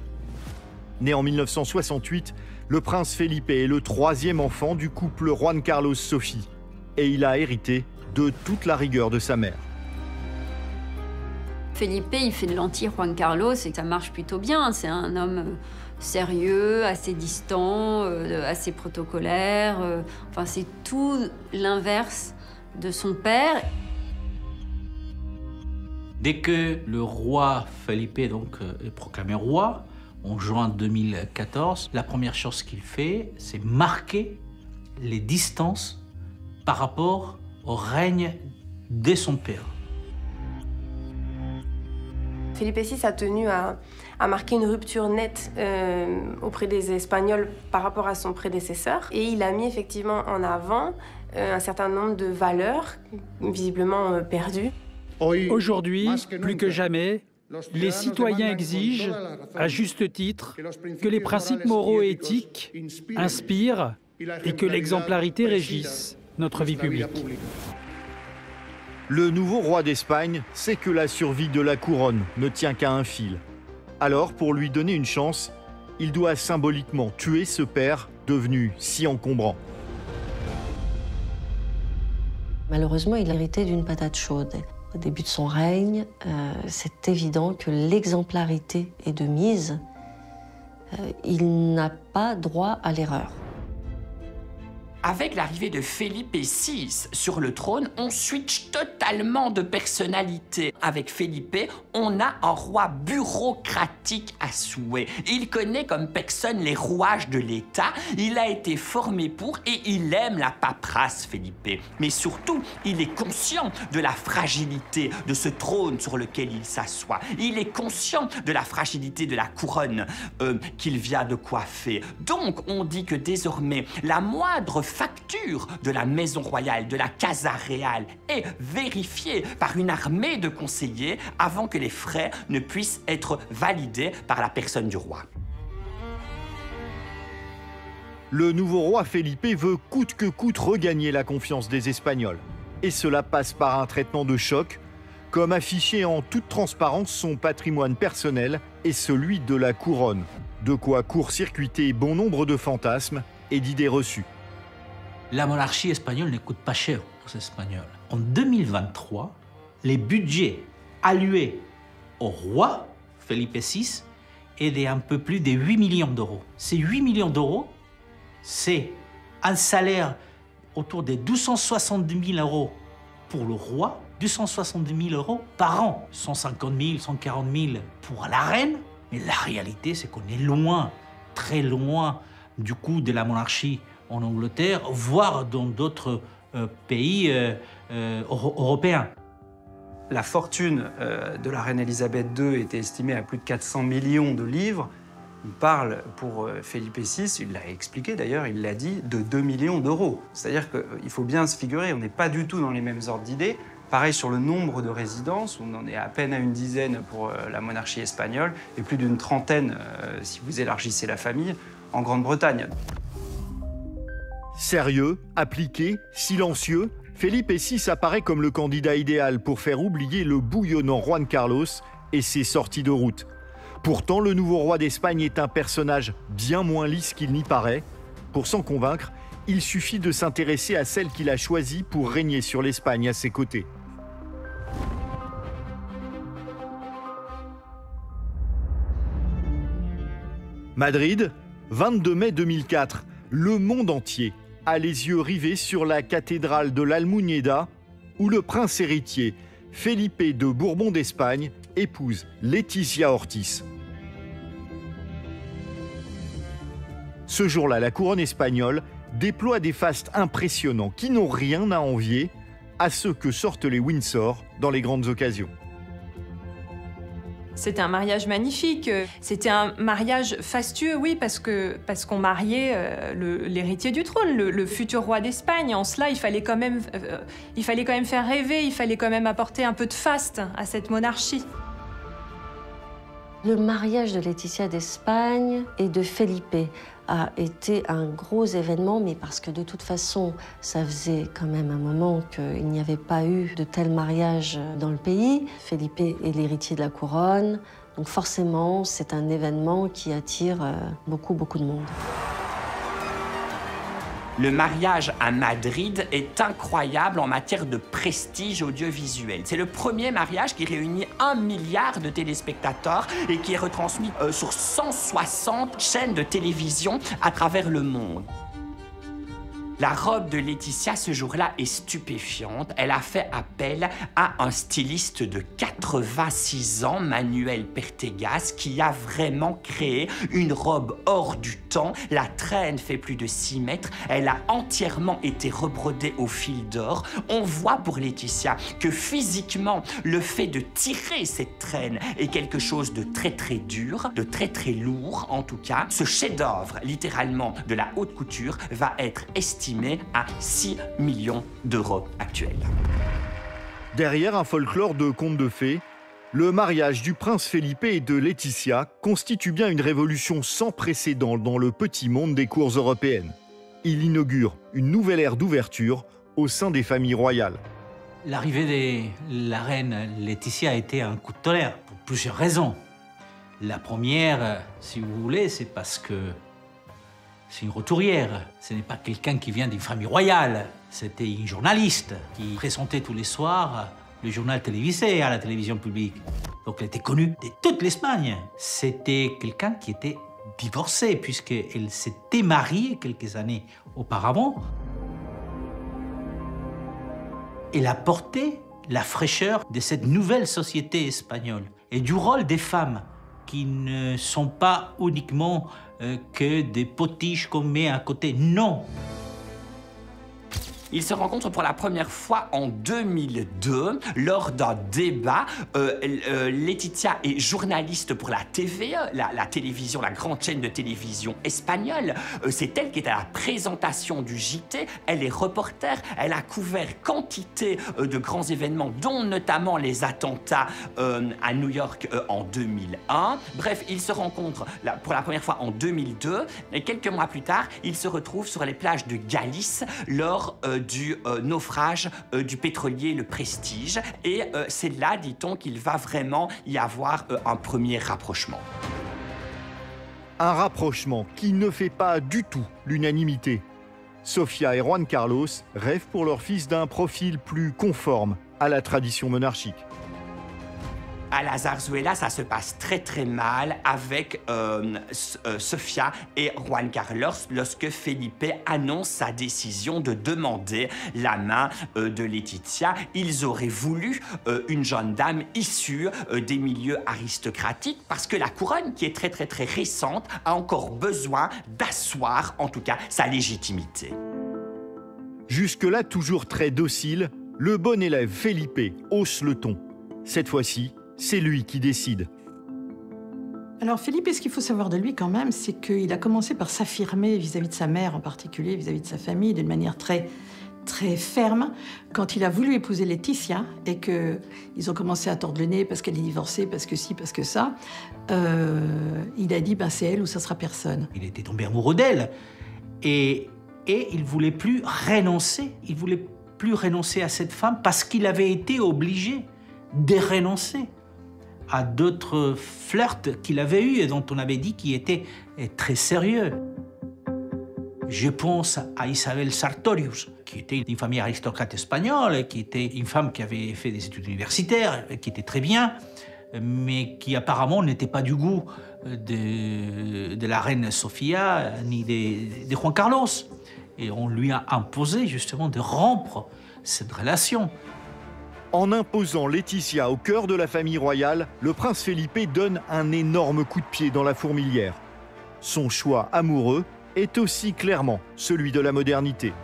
Né en 1968, le prince Felipe est le troisième enfant du couple Juan Carlos-Sophie. Et il a hérité de toute la rigueur de sa mère. Felipe, il fait de l'anti-Juan Carlos et ça marche plutôt bien. C'est un homme sérieux, assez distant, assez protocolaire. Enfin, c'est tout l'inverse de son père. Dès que le roi Felipe est proclamé roi, en juin 2014, la première chose qu'il fait, c'est marquer les distances par rapport au règne de son père. Felipe VI a tenu à marquer une rupture nette auprès des Espagnols par rapport à son prédécesseur. Et il a mis effectivement en avant un certain nombre de valeurs visiblement perdues. Aujourd'hui, plus que jamais, les citoyens exigent, à juste titre, que les principes moraux et éthiques inspirent et que l'exemplarité régisse notre vie publique. Le nouveau roi d'Espagne sait que la survie de la couronne ne tient qu'à un fil. Alors, pour lui donner une chance, il doit symboliquement tuer ce père devenu si encombrant. Malheureusement, il a hérité d'une patate chaude. Au début de son règne, c'est évident que l'exemplarité est de mise. Il n'a pas droit à l'erreur. Avec l'arrivée de Felipe VI sur le trône, on switch totalement de personnalité. Avec Felipe, on a un roi bureaucratique à souhait. Il connaît comme personne les rouages de l'État, il a été formé pour et il aime la paperasse, Felipe. Mais surtout, il est conscient de la fragilité de ce trône sur lequel il s'assoit. Il est conscient de la fragilité de la couronne qu'il vient de coiffer. Donc, on dit que désormais, la moindre facture de la maison royale, de la Casa Real, est vérifiée par une armée de conseillers avant que les frais ne puissent être validés par la personne du roi. Le nouveau roi Felipe veut coûte que coûte regagner la confiance des Espagnols. Et cela passe par un traitement de choc, comme afficher en toute transparence son patrimoine personnel et celui de la couronne. De quoi court-circuiter bon nombre de fantasmes et d'idées reçues. La monarchie espagnole ne coûte pas cher aux Espagnols. En 2023, les budgets alloués au roi Felipe VI est d'un peu plus de 8 millions d'euros. Ces 8 millions d'euros, c'est un salaire autour de 270 000 euros pour le roi, 270 000 euros par an, 150 000, 140 000 pour la reine. Mais la réalité, c'est qu'on est loin, très loin du coût de la monarchie en Angleterre, voire dans d'autres pays européens. La fortune de la reine Elisabeth II était estimée à plus de 400 millions de livres. On parle pour Felipe VI, il l'a expliqué d'ailleurs, il l'a dit, de 2 millions d'euros. C'est-à-dire qu'il faut bien se figurer, on n'est pas du tout dans les mêmes ordres d'idées. Pareil sur le nombre de résidences, on en est à peine à une dizaine pour la monarchie espagnole et plus d'une trentaine, si vous élargissez la famille, en Grande-Bretagne. Sérieux, appliqué, silencieux, Felipe VI apparaît comme le candidat idéal pour faire oublier le bouillonnant Juan Carlos et ses sorties de route. Pourtant, le nouveau roi d'Espagne est un personnage bien moins lisse qu'il n'y paraît. Pour s'en convaincre, il suffit de s'intéresser à celle qu'il a choisie pour régner sur l'Espagne à ses côtés. Madrid, 22 mai 2004, le monde entier a les yeux rivés sur la cathédrale de l'Almuñéda, où le prince héritier, Felipe de Bourbon d'Espagne, épouse Leticia Ortiz. Ce jour-là, la couronne espagnole déploie des fastes impressionnants qui n'ont rien à envier à ceux que sortent les Windsor dans les grandes occasions. C'était un mariage magnifique. C'était un mariage fastueux, oui, parce qu'on mariait l'héritier du trône, le futur roi d'Espagne. En cela, il fallait quand même faire rêver, il fallait quand même apporter un peu de faste à cette monarchie. Le mariage de Leticia d'Espagne et de Felipe a été un gros événement, mais parce que de toute façon, ça faisait quand même un moment qu'il n'y avait pas eu de tel mariage dans le pays. Felipe est l'héritier de la couronne, donc forcément, c'est un événement qui attire beaucoup de monde. Le mariage à Madrid est incroyable en matière de prestige audiovisuel. C'est le premier mariage qui réunit 1 milliard de téléspectateurs et qui est retransmis sur 160 chaînes de télévision à travers le monde. La robe de Laetitia, ce jour-là, est stupéfiante. Elle a fait appel à un styliste de 86 ans, Manuel Pertegas, qui a vraiment créé une robe hors du temps. La traîne fait plus de 6 mètres. Elle a entièrement été rebrodée au fil d'or. On voit pour Laetitia que physiquement, le fait de tirer cette traîne est quelque chose de très très dur, de très très lourd en tout cas. Ce chef-d'œuvre, littéralement, de la haute couture va être estimé à 6 millions d'euros actuels. Derrière un folklore de contes de fées, le mariage du prince Felipe et de Laetitia constitue bien une révolution sans précédent dans le petit monde des cours européennes. Il inaugure une nouvelle ère d'ouverture au sein des familles royales. L'arrivée de la reine Laetitia a été un coup de tonnerre pour plusieurs raisons. La première, si vous voulez, c'est parce que c'est une roturière. Ce n'est pas quelqu'un qui vient d'une famille royale. C'était une journaliste qui présentait tous les soirs le journal télévisé à la télévision publique. Donc elle était connue de toute l'Espagne. C'était quelqu'un qui était divorcé puisqu'elle s'était mariée quelques années auparavant. Elle a porté la fraîcheur de cette nouvelle société espagnole et du rôle des femmes qui ne sont pas uniquement que des potiches qu'on met à côté. Non. Ils se rencontrent pour la première fois en 2002 lors d'un débat. Laetitia est journaliste pour la TV, la télévision, la grande chaîne de télévision espagnole. C'est elle qui est à la présentation du JT. Elle est reporter. Elle a couvert quantité de grands événements, dont notamment les attentats à New York en 2001. Bref, ils se rencontrent pour la première fois en 2002. Et quelques mois plus tard, ils se retrouvent sur les plages de Galice lors du naufrage du pétrolier Le Prestige. Et c'est là, dit-on, qu'il va vraiment y avoir un premier rapprochement. Un rapprochement qui ne fait pas du tout l'unanimité. Sofia et Juan Carlos rêvent pour leur fils d'un profil plus conforme à la tradition monarchique. À la Zarzuela, ça se passe très très mal avec Sofia et Juan Carlos lorsque Felipe annonce sa décision de demander la main de Laetitia. Ils auraient voulu une jeune dame issue des milieux aristocratiques parce que la couronne, qui est très très très récente, a encore besoin d'asseoir en tout cas sa légitimité. Jusque-là toujours très docile, le bon élève Felipe hausse le ton. Cette fois-ci, c'est lui qui décide. Alors Felipe, ce qu'il faut savoir de lui quand même, c'est qu'il a commencé par s'affirmer vis-à-vis de sa mère en particulier, vis-à-vis de sa famille, d'une manière très ferme. Quand il a voulu épouser Laetitia et qu'ils ont commencé à tordre le nez parce qu'elle est divorcée, parce que ci, parce que ça, il a dit c'est elle ou ça sera personne. Il était tombé amoureux d'elle et il voulait plus renoncer. Il voulait plus renoncer à cette femme parce qu'il avait été obligé de renoncer à d'autres flirts qu'il avait eus et dont on avait dit qu'ils étaient très sérieux. Je pense à Isabel Sartorius, qui était une famille aristocrate espagnole, qui était une femme qui avait fait des études universitaires, qui était très bien, mais qui apparemment n'était pas du goût de la reine Sofia ni de Juan Carlos. Et on lui a imposé justement de rompre cette relation. En imposant Laetitia au cœur de la famille royale, le prince Felipe donne un énorme coup de pied dans la fourmilière. Son choix amoureux est aussi clairement celui de la modernité.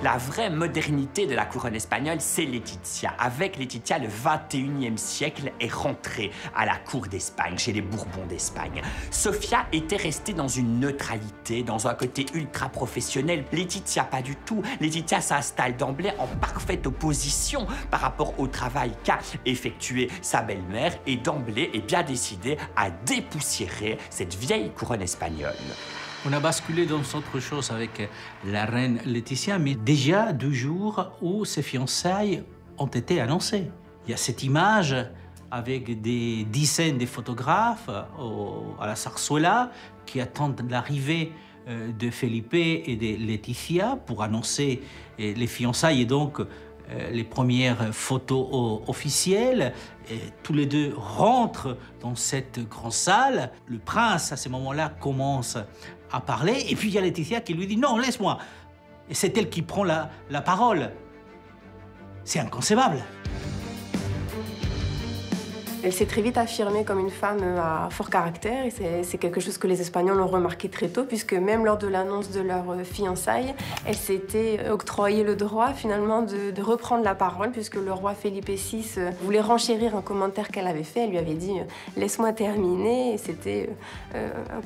La vraie modernité de la couronne espagnole, c'est Laetitia. Avec Laetitia, le 21e siècle est rentré à la cour d'Espagne, chez les Bourbons d'Espagne. Sofia était restée dans une neutralité, dans un côté ultra professionnel. Laetitia, pas du tout. Laetitia s'installe d'emblée en parfaite opposition par rapport au travail qu'a effectué sa belle-mère et d'emblée est bien décidée à dépoussiérer cette vieille couronne espagnole. On a basculé dans autre chose avec la reine Laetitia, mais déjà 2 jours où ses fiançailles ont été annoncées. Il y a cette image avec des dizaines de photographes à la Zarzuela qui attendent l'arrivée de Felipe et de Laetitia pour annoncer les fiançailles et donc les premières photos officielles. Et tous les deux rentrent dans cette grande salle. Le prince, à ce moment-là, commence à parler. Et puis il y a Laetitia qui lui dit « Non, laisse-moi, Et c'est elle qui prend la parole. C'est inconcevable. Elle s'est très vite affirmée comme une femme à fort caractère et c'est quelque chose que les Espagnols ont remarqué très tôt puisque même lors de l'annonce de leur fiançailles, elle s'était octroyé le droit finalement de reprendre la parole puisque le roi Felipe VI voulait renchérir un commentaire qu'elle avait fait. Elle lui avait dit « laisse-moi terminer » et c'était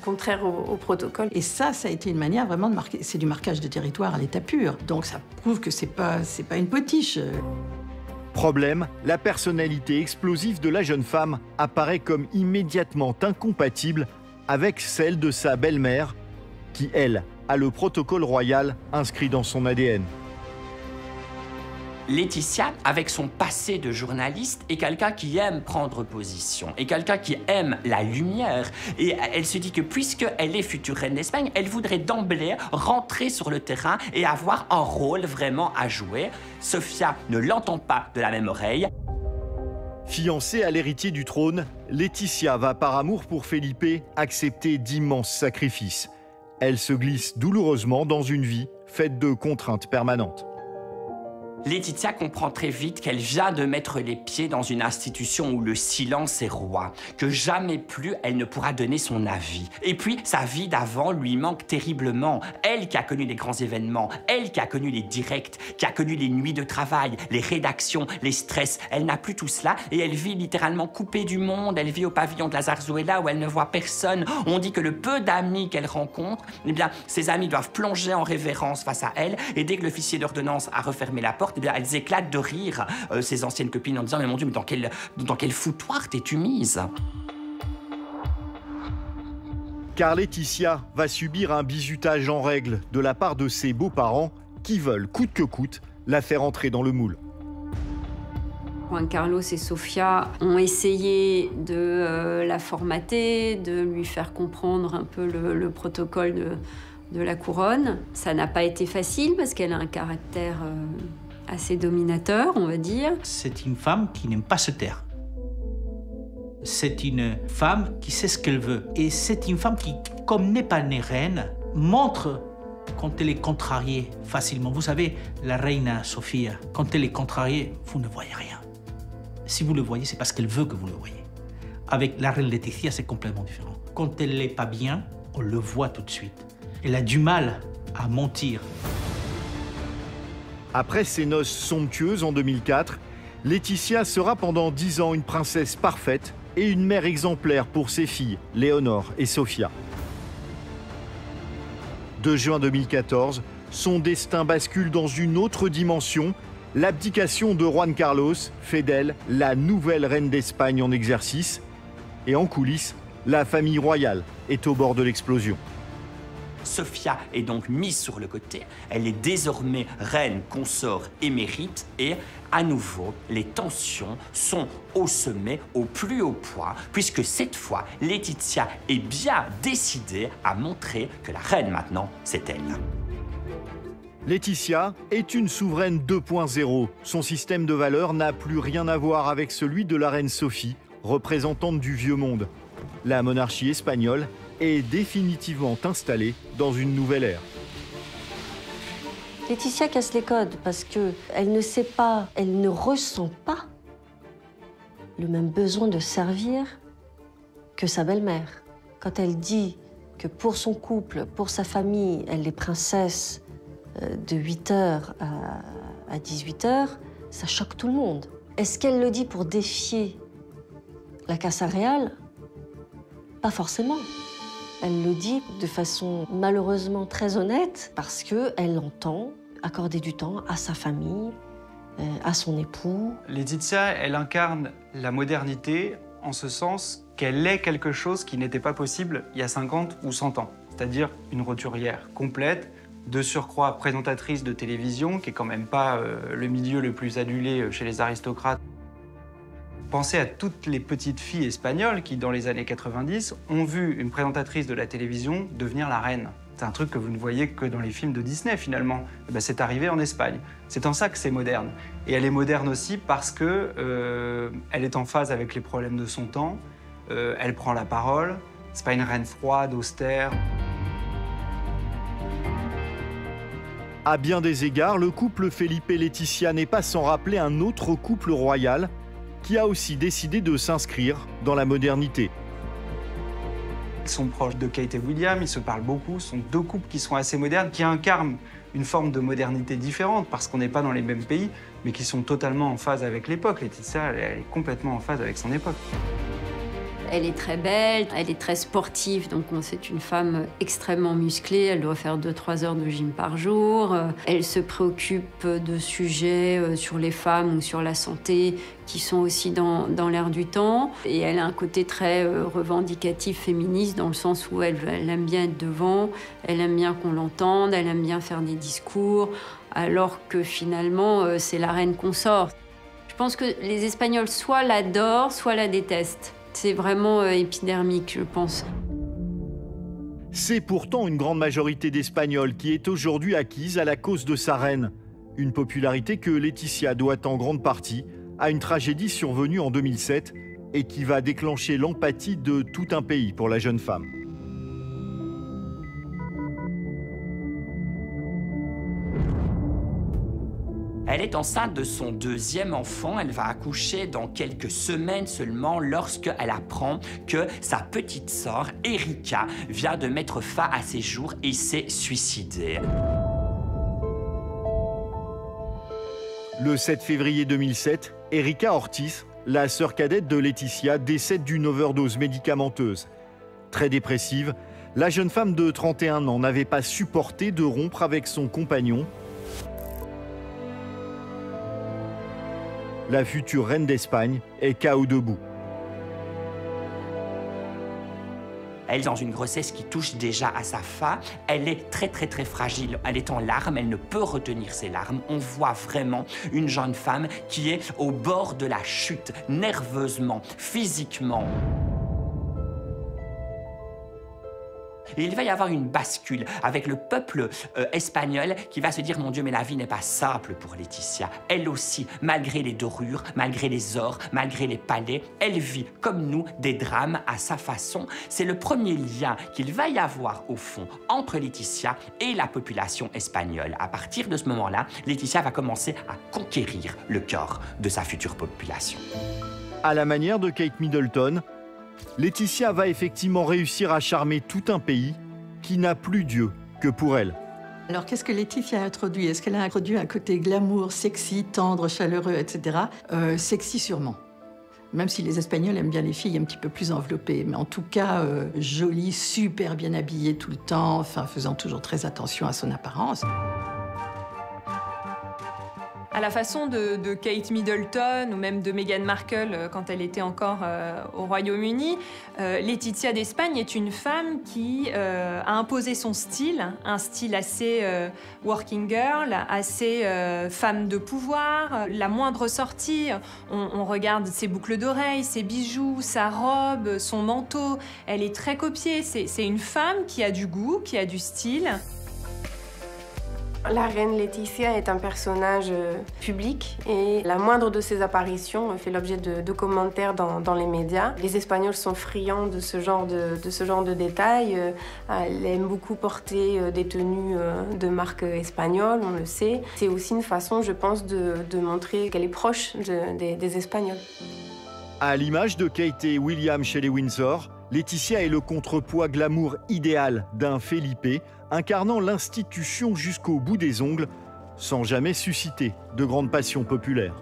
contraire au protocole. Et ça a été une manière vraiment de marquer, c'est du marquage de territoire à l'état pur. Donc ça prouve que c'est pas une potiche. Problème, la personnalité explosive de la jeune femme apparaît comme immédiatement incompatible avec celle de sa belle-mère, qui, elle, a le protocole royal inscrit dans son ADN. Laetitia, avec son passé de journaliste, est quelqu'un qui aime prendre position, et quelqu'un qui aime la lumière. Et elle se dit que puisqu'elle est future reine d'Espagne, elle voudrait d'emblée rentrer sur le terrain et avoir un rôle vraiment à jouer. Sofia ne l'entend pas de la même oreille. Fiancée à l'héritier du trône, Laetitia va par amour pour Felipe accepter d'immenses sacrifices. Elle se glisse douloureusement dans une vie faite de contraintes permanentes. Laetitia comprend très vite qu'elle vient de mettre les pieds dans une institution où le silence est roi, que jamais plus elle ne pourra donner son avis. Et puis, sa vie d'avant lui manque terriblement. Elle qui a connu les grands événements, elle qui a connu les directs, qui a connu les nuits de travail, les rédactions, les stress, elle n'a plus tout cela et elle vit littéralement coupée du monde. Elle vit au pavillon de la Zarzuela où elle ne voit personne. On dit que le peu d'amis qu'elle rencontre, eh bien, ses amis doivent plonger en révérence face à elle et dès que l'officier d'ordonnance a refermé la porte, eh bien, elles éclatent de rire, ses anciennes copines, en disant « Mais mon Dieu, mais dans quel foutoir t'es-tu mise ?» Car Laetitia va subir un bizutage en règle de la part de ses beaux-parents qui veulent, coûte que coûte, la faire entrer dans le moule. Juan Carlos et Sofia ont essayé de la formater, de lui faire comprendre un peu le protocole de la couronne. Ça n'a pas été facile parce qu'elle a un caractère assez dominateur, on va dire. C'est une femme qui n'aime pas se taire. C'est une femme qui sait ce qu'elle veut. Et c'est une femme qui, comme n'est pas née reine, montre quand elle est contrariée facilement. Vous savez, la reine Sofia, quand elle est contrariée, vous ne voyez rien. Si vous le voyez, c'est parce qu'elle veut que vous le voyez. Avec la reine Laetitia, c'est complètement différent. Quand elle n'est pas bien, on le voit tout de suite. Elle a du mal à mentir. Après ses noces somptueuses en 2004, Laetitia sera pendant 10 ans une princesse parfaite et une mère exemplaire pour ses filles, Léonore et Sofia. 2 juin 2014, son destin bascule dans une autre dimension. L'abdication de Juan Carlos fait d'elle la nouvelle reine d'Espagne en exercice. Et en coulisses, la famille royale est au bord de l'explosion. Sofia est donc mise sur le côté. Elle est désormais reine, consort émérite et, à nouveau, les tensions sont au sommet, au plus haut point, puisque cette fois, Laetitia est bien décidée à montrer que la reine, maintenant, c'est elle. Laetitia est une souveraine 2.0. Son système de valeurs n'a plus rien à voir avec celui de la reine Sophie, représentante du vieux monde. La monarchie espagnole est définitivement installée dans une nouvelle ère. Laetitia casse les codes parce qu'elle ne sait pas, elle ne ressent pas le même besoin de servir que sa belle-mère. Quand elle dit que pour son couple, pour sa famille, elle est princesse de 8h à 18h, ça choque tout le monde. Est-ce qu'elle le dit pour défier la Casa Real? Pas forcément. Elle le dit de façon malheureusement très honnête parce qu'elle entend accorder du temps à sa famille, à son époux. Laetitia, elle incarne la modernité en ce sens qu'elle est quelque chose qui n'était pas possible il y a 50 ou 100 ans. C'est-à-dire une roturière complète, de surcroît présentatrice de télévision, qui est quand même pas le milieu le plus adulé chez les aristocrates. Pensez à toutes les petites filles espagnoles qui, dans les années 90, ont vu une présentatrice de la télévision devenir la reine. C'est un truc que vous ne voyez que dans les films de Disney, finalement. Et ben, c'est arrivé en Espagne. C'est en ça que c'est moderne. Et elle est moderne aussi parce que elle est en phase avec les problèmes de son temps. Elle prend la parole. C'est pas une reine froide, austère. À bien des égards, le couple Felipe-Laetitia n'est pas sans rappeler un autre couple royal qui a aussi décidé de s'inscrire dans la modernité. Ils sont proches de Kate et William, ils se parlent beaucoup, ce sont deux couples qui sont assez modernes, qui incarnent une forme de modernité différente parce qu'on n'est pas dans les mêmes pays, mais qui sont totalement en phase avec l'époque. Laetitia, elle est complètement en phase avec son époque. Elle est très belle, elle est très sportive, donc c'est une femme extrêmement musclée. Elle doit faire 2-3 heures de gym par jour. Elle se préoccupe de sujets sur les femmes ou sur la santé qui sont aussi dans l'air du temps. Et elle a un côté très revendicatif féministe dans le sens où elle aime bien être devant, elle aime bien qu'on l'entende, elle aime bien faire des discours, alors que finalement, c'est la reine consort. Je pense que les Espagnols soit l'adorent, soit la détestent. C'est vraiment épidermique, je pense. C'est pourtant une grande majorité d'Espagnols qui est aujourd'hui acquise à la cause de sa reine. Une popularité que Laetitia doit en grande partie à une tragédie survenue en 2007 et qui va déclencher l'empathie de tout un pays pour la jeune femme. Elle est enceinte de son deuxième enfant. Elle va accoucher dans quelques semaines seulement lorsqu'elle apprend que sa petite sœur, Erika, vient de mettre fin à ses jours et s'est suicidée. Le 7 février 2007, Erika Ortiz, la sœur cadette de Laetitia, décède d'une overdose médicamenteuse. Très dépressive, la jeune femme de 31 ans n'avait pas supporté de rompre avec son compagnon. La future reine d'Espagne est KO debout. Elle est dans une grossesse qui touche déjà à sa fin. Elle est très fragile. Elle est en larmes, elle ne peut retenir ses larmes. On voit vraiment une jeune femme qui est au bord de la chute, nerveusement, physiquement. Et il va y avoir une bascule avec le peuple espagnol qui va se dire « Mon Dieu, mais la vie n'est pas simple pour Laetitia. » Elle aussi, malgré les dorures, malgré les ors, malgré les palais, elle vit, comme nous, des drames à sa façon. C'est le premier lien qu'il va y avoir, au fond, entre Laetitia et la population espagnole. À partir de ce moment-là, Laetitia va commencer à conquérir le cœur de sa future population. À la manière de Kate Middleton, Laetitia va effectivement réussir à charmer tout un pays qui n'a plus Dieu que pour elle. Alors qu'est-ce que Laetitia a introduit? Est-ce qu'elle a introduit un côté glamour, sexy, tendre, chaleureux, etc. Sexy sûrement. Même si les Espagnols aiment bien les filles un petit peu plus enveloppées. Mais en tout cas, jolie, super bien habillée tout le temps, enfin, faisant toujours très attention à son apparence. À la façon de Kate Middleton ou même de Meghan Markle quand elle était encore au Royaume-Uni, Laetitia d'Espagne est une femme qui a imposé son style, un style assez working girl, assez femme de pouvoir. La moindre sortie, on regarde ses boucles d'oreilles, ses bijoux, sa robe, son manteau. Elle est très copiée. C'est une femme qui a du goût, qui a du style. La reine Laetitia est un personnage public et la moindre de ses apparitions fait l'objet de commentaires dans les médias. Les Espagnols sont friands de ce genre de détails. Elle aime beaucoup porter des tenues de marque espagnole, on le sait. C'est aussi une façon, je pense, de montrer qu'elle est proche des Espagnols. À l'image de Kate et William chez les Windsor, Laetitia est le contrepoids glamour idéal d'un Felipe, incarnant l'institution jusqu'au bout des ongles, sans jamais susciter de grandes passions populaires.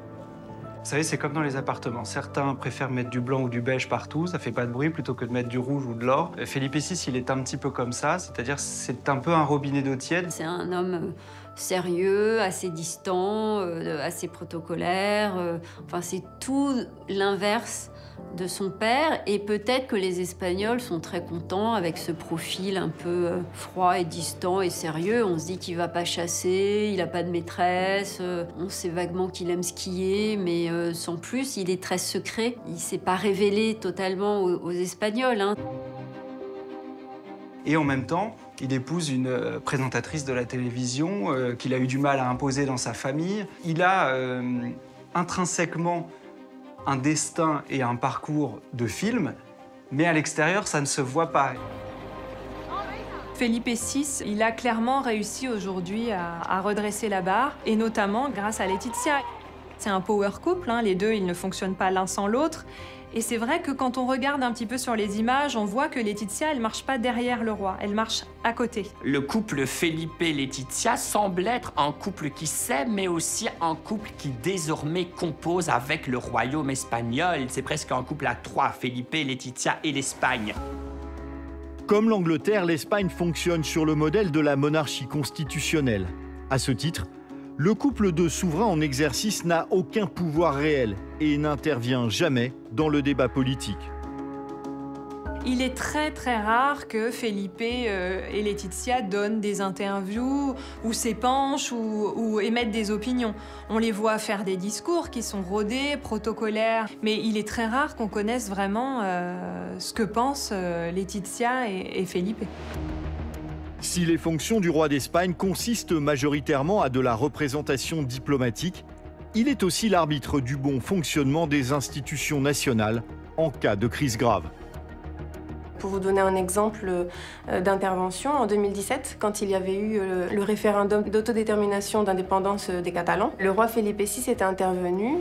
Vous savez, c'est comme dans les appartements. Certains préfèrent mettre du blanc ou du beige partout, ça fait pas de bruit, plutôt que de mettre du rouge ou de l'or. Felipe VI, il est un petit peu comme ça, c'est-à-dire c'est un peu un robinet d'eau tiède. C'est un homme sérieux, assez distant, assez protocolaire. Enfin, c'est tout l'inverse de son père, et peut-être que les Espagnols sont très contents avec ce profil un peu froid et distant et sérieux. On se dit qu'il va pas chasser, il a pas de maîtresse, on sait vaguement qu'il aime skier, mais sans plus, il est très secret. Il s'est pas révélé totalement aux Espagnols, hein. Et en même temps, il épouse une présentatrice de la télévision qu'il a eu du mal à imposer dans sa famille. Il a intrinsèquement un destin et un parcours de film, mais à l'extérieur, ça ne se voit pas. Felipe VI, il a clairement réussi aujourd'hui à redresser la barre, et notamment grâce à Laetitia. C'est un power couple, hein, les deux, ils ne fonctionnent pas l'un sans l'autre. Et c'est vrai que quand on regarde un petit peu sur les images, on voit que Laetitia, elle marche pas derrière le roi, elle marche à côté. Le couple Felipe-Laetitia semble être un couple qui s'aime, mais aussi un couple qui désormais compose avec le royaume espagnol. C'est presque un couple à trois, Felipe, Laetitia et l'Espagne. Comme l'Angleterre, l'Espagne fonctionne sur le modèle de la monarchie constitutionnelle. À ce titre, le couple de souverains en exercice n'a aucun pouvoir réel et n'intervient jamais dans le débat politique. Il est très très rare que Felipe et Laetitia donnent des interviews ou s'épanchent ou émettent des opinions. On les voit faire des discours qui sont rodés, protocolaires, mais il est très rare qu'on connaisse vraiment ce que pensent Laetitia et Felipe. Si les fonctions du roi d'Espagne consistent majoritairement à de la représentation diplomatique, il est aussi l'arbitre du bon fonctionnement des institutions nationales en cas de crise grave. Pour vous donner un exemple d'intervention, en 2017, quand il y avait eu le référendum d'autodétermination d'indépendance des Catalans, le roi Felipe VI était intervenu.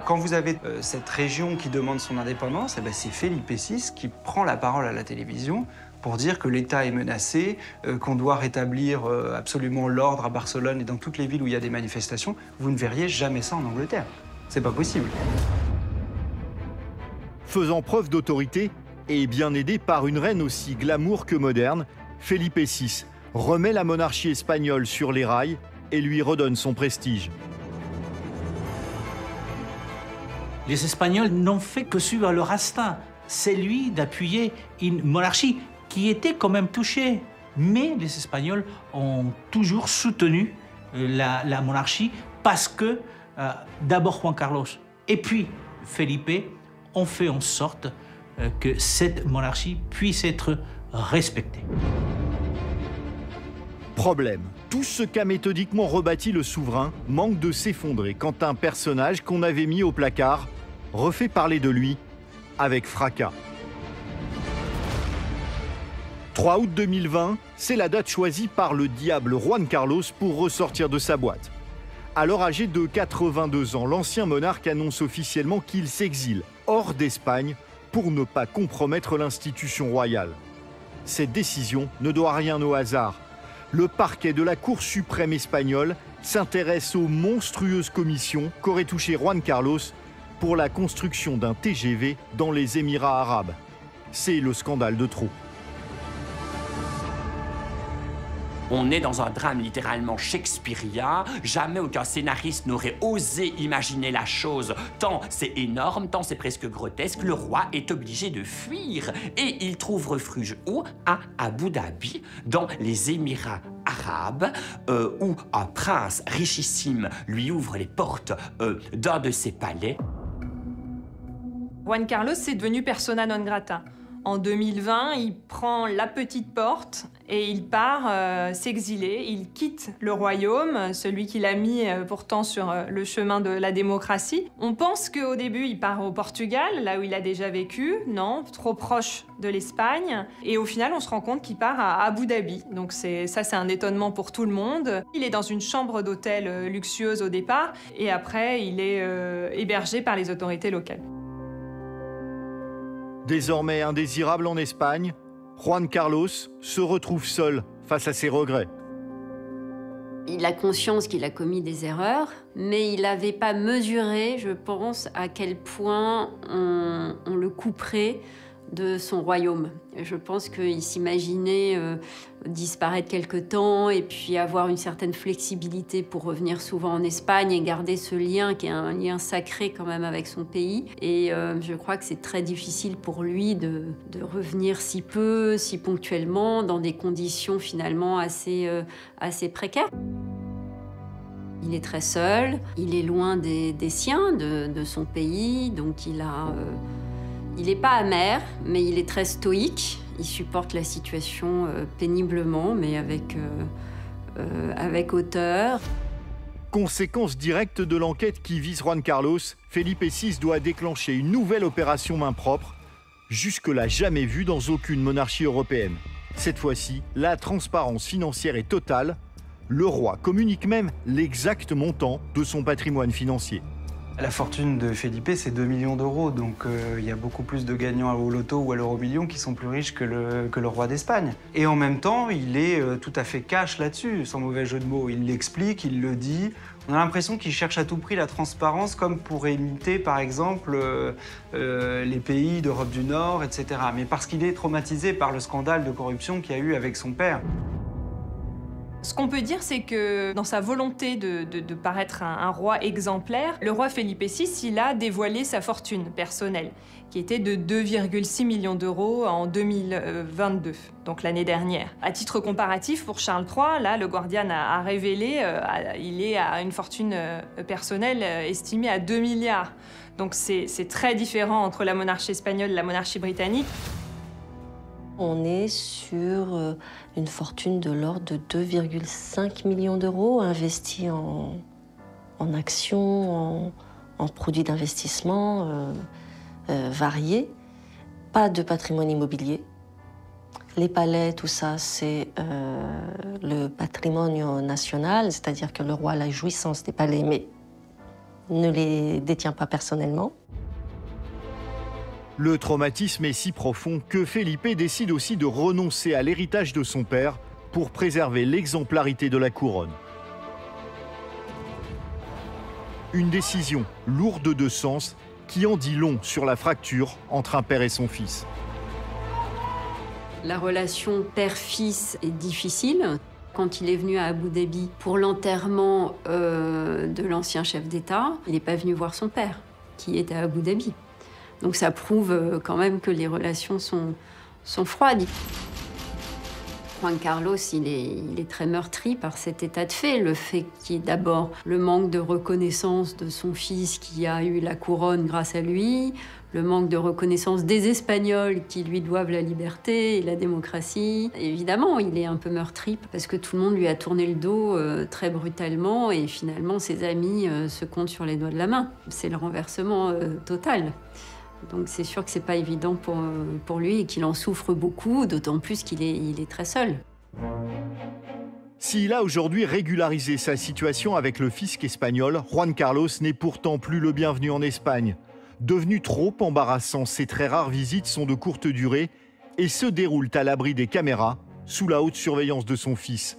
Quand vous avez cette région qui demande son indépendance, c'est Felipe VI qui prend la parole à la télévision pour dire que l'État est menacé, qu'on doit rétablir absolument l'ordre à Barcelone et dans toutes les villes où il y a des manifestations. Vous ne verriez jamais ça en Angleterre. C'est pas possible. Faisant preuve d'autorité et bien aidé par une reine aussi glamour que moderne, Felipe VI remet la monarchie espagnole sur les rails et lui redonne son prestige. Les Espagnols n'ont fait que suivre leur instinct, celui d'appuyer une monarchie qui était quand même touchée. Mais les Espagnols ont toujours soutenu la monarchie parce que d'abord Juan Carlos et puis Felipe ont fait en sorte que cette monarchie puisse être respectée. Problème. Tout ce qu'a méthodiquement rebâti le souverain manque de s'effondrer quand un personnage qu'on avait mis au placard refait parler de lui avec fracas. 3 août 2020, c'est la date choisie par le diable Juan Carlos pour ressortir de sa boîte. Alors âgé de 82 ans, l'ancien monarque annonce officiellement qu'il s'exile hors d'Espagne pour ne pas compromettre l'institution royale. Cette décision ne doit rien au hasard. Le parquet de la Cour suprême espagnole s'intéresse aux monstrueuses commissions qu'aurait touché Juan Carlos pour la construction d'un TGV dans les Émirats arabes. C'est le scandale de trop. On est dans un drame littéralement shakespearien. Jamais aucun scénariste n'aurait osé imaginer la chose. Tant c'est énorme, tant c'est presque grotesque, le roi est obligé de fuir. Et il trouve refuge où? À Abu Dhabi, dans les Émirats arabes, où un prince richissime lui ouvre les portes d'un de ses palais. Juan Carlos est devenu persona non grata. En 2020, il prend la petite porte et il part s'exiler. Il quitte le royaume, celui qu'il a mis pourtant sur le chemin de la démocratie. On pense qu'au début, il part au Portugal, là où il a déjà vécu. Non, trop proche de l'Espagne. Et au final, on se rend compte qu'il part à Abu Dhabi. Donc c'est un étonnement pour tout le monde. Il est dans une chambre d'hôtel luxueuse au départ. Et après, il est hébergé par les autorités locales. Désormais indésirable en Espagne, Juan Carlos se retrouve seul face à ses regrets. Il a conscience qu'il a commis des erreurs, mais il n'avait pas mesuré, je pense, à quel point on le couperait de son royaume. Je pense qu'il s'imaginait disparaître quelque temps et puis avoir une certaine flexibilité pour revenir souvent en Espagne et garder ce lien qui est un lien sacré quand même avec son pays. Et je crois que c'est très difficile pour lui de revenir si peu, si ponctuellement, dans des conditions finalement assez précaires. Il est très seul, il est loin des siens, de son pays, donc il n'est pas amer, mais il est très stoïque. Il supporte la situation péniblement, mais avec hauteur. Conséquence directe de l'enquête qui vise Juan Carlos, Felipe VI doit déclencher une nouvelle opération main propre, jusque-là jamais vue dans aucune monarchie européenne. Cette fois-ci, la transparence financière est totale. Le roi communique même l'exact montant de son patrimoine financier. La fortune de Felipe, c'est 2 millions d'euros, donc il y a beaucoup plus de gagnants au loto ou à l'euro-million qui sont plus riches que le roi d'Espagne. Et en même temps, il est tout à fait cash là-dessus, sans mauvais jeu de mots. Il l'explique, il le dit. On a l'impression qu'il cherche à tout prix la transparence, comme pour imiter, par exemple, les pays d'Europe du Nord, etc. Mais parce qu'il est traumatisé par le scandale de corruption qu'il y a eu avec son père. Ce qu'on peut dire, c'est que dans sa volonté de paraître un roi exemplaire, le roi Felipe VI, il a dévoilé sa fortune personnelle, qui était de 2,6 millions d'euros en 2022, donc l'année dernière. À titre comparatif, pour Charles III, là, le Guardian a révélé, il est à une fortune personnelle estimée à 2 milliards. Donc c'est très différent entre la monarchie espagnole et la monarchie britannique. On est sur une fortune de l'ordre de 2,5 millions d'euros investis en actions, en produits d'investissement variés. Pas de patrimoine immobilier. Les palais, tout ça, c'est le patrimoine national, c'est-à-dire que le roi a la jouissance des palais, mais ne les détient pas personnellement. Le traumatisme est si profond que Felipe décide aussi de renoncer à l'héritage de son père pour préserver l'exemplarité de la couronne. Une décision lourde de sens qui en dit long sur la fracture entre un père et son fils. La relation père-fils est difficile. Quand il est venu à Abu Dhabi pour l'enterrement de l'ancien chef d'État, il n'est pas venu voir son père, qui était à Abu Dhabi. Donc ça prouve quand même que les relations sont froides. Juan Carlos, il est très meurtri par cet état de fait. Le fait qu'il y ait d'abord le manque de reconnaissance de son fils qui a eu la couronne grâce à lui, le manque de reconnaissance des Espagnols qui lui doivent la liberté et la démocratie. Évidemment, il est un peu meurtri parce que tout le monde lui a tourné le dos très brutalement et finalement ses amis se comptent sur les doigts de la main. C'est le renversement total. Donc c'est sûr que c'est pas évident pour lui et qu'il en souffre beaucoup, d'autant plus qu'il est très seul. S'il a aujourd'hui régularisé sa situation avec le fisc espagnol, Juan Carlos n'est pourtant plus le bienvenu en Espagne. Devenu trop embarrassant, ses très rares visites sont de courte durée et se déroulent à l'abri des caméras, sous la haute surveillance de son fils.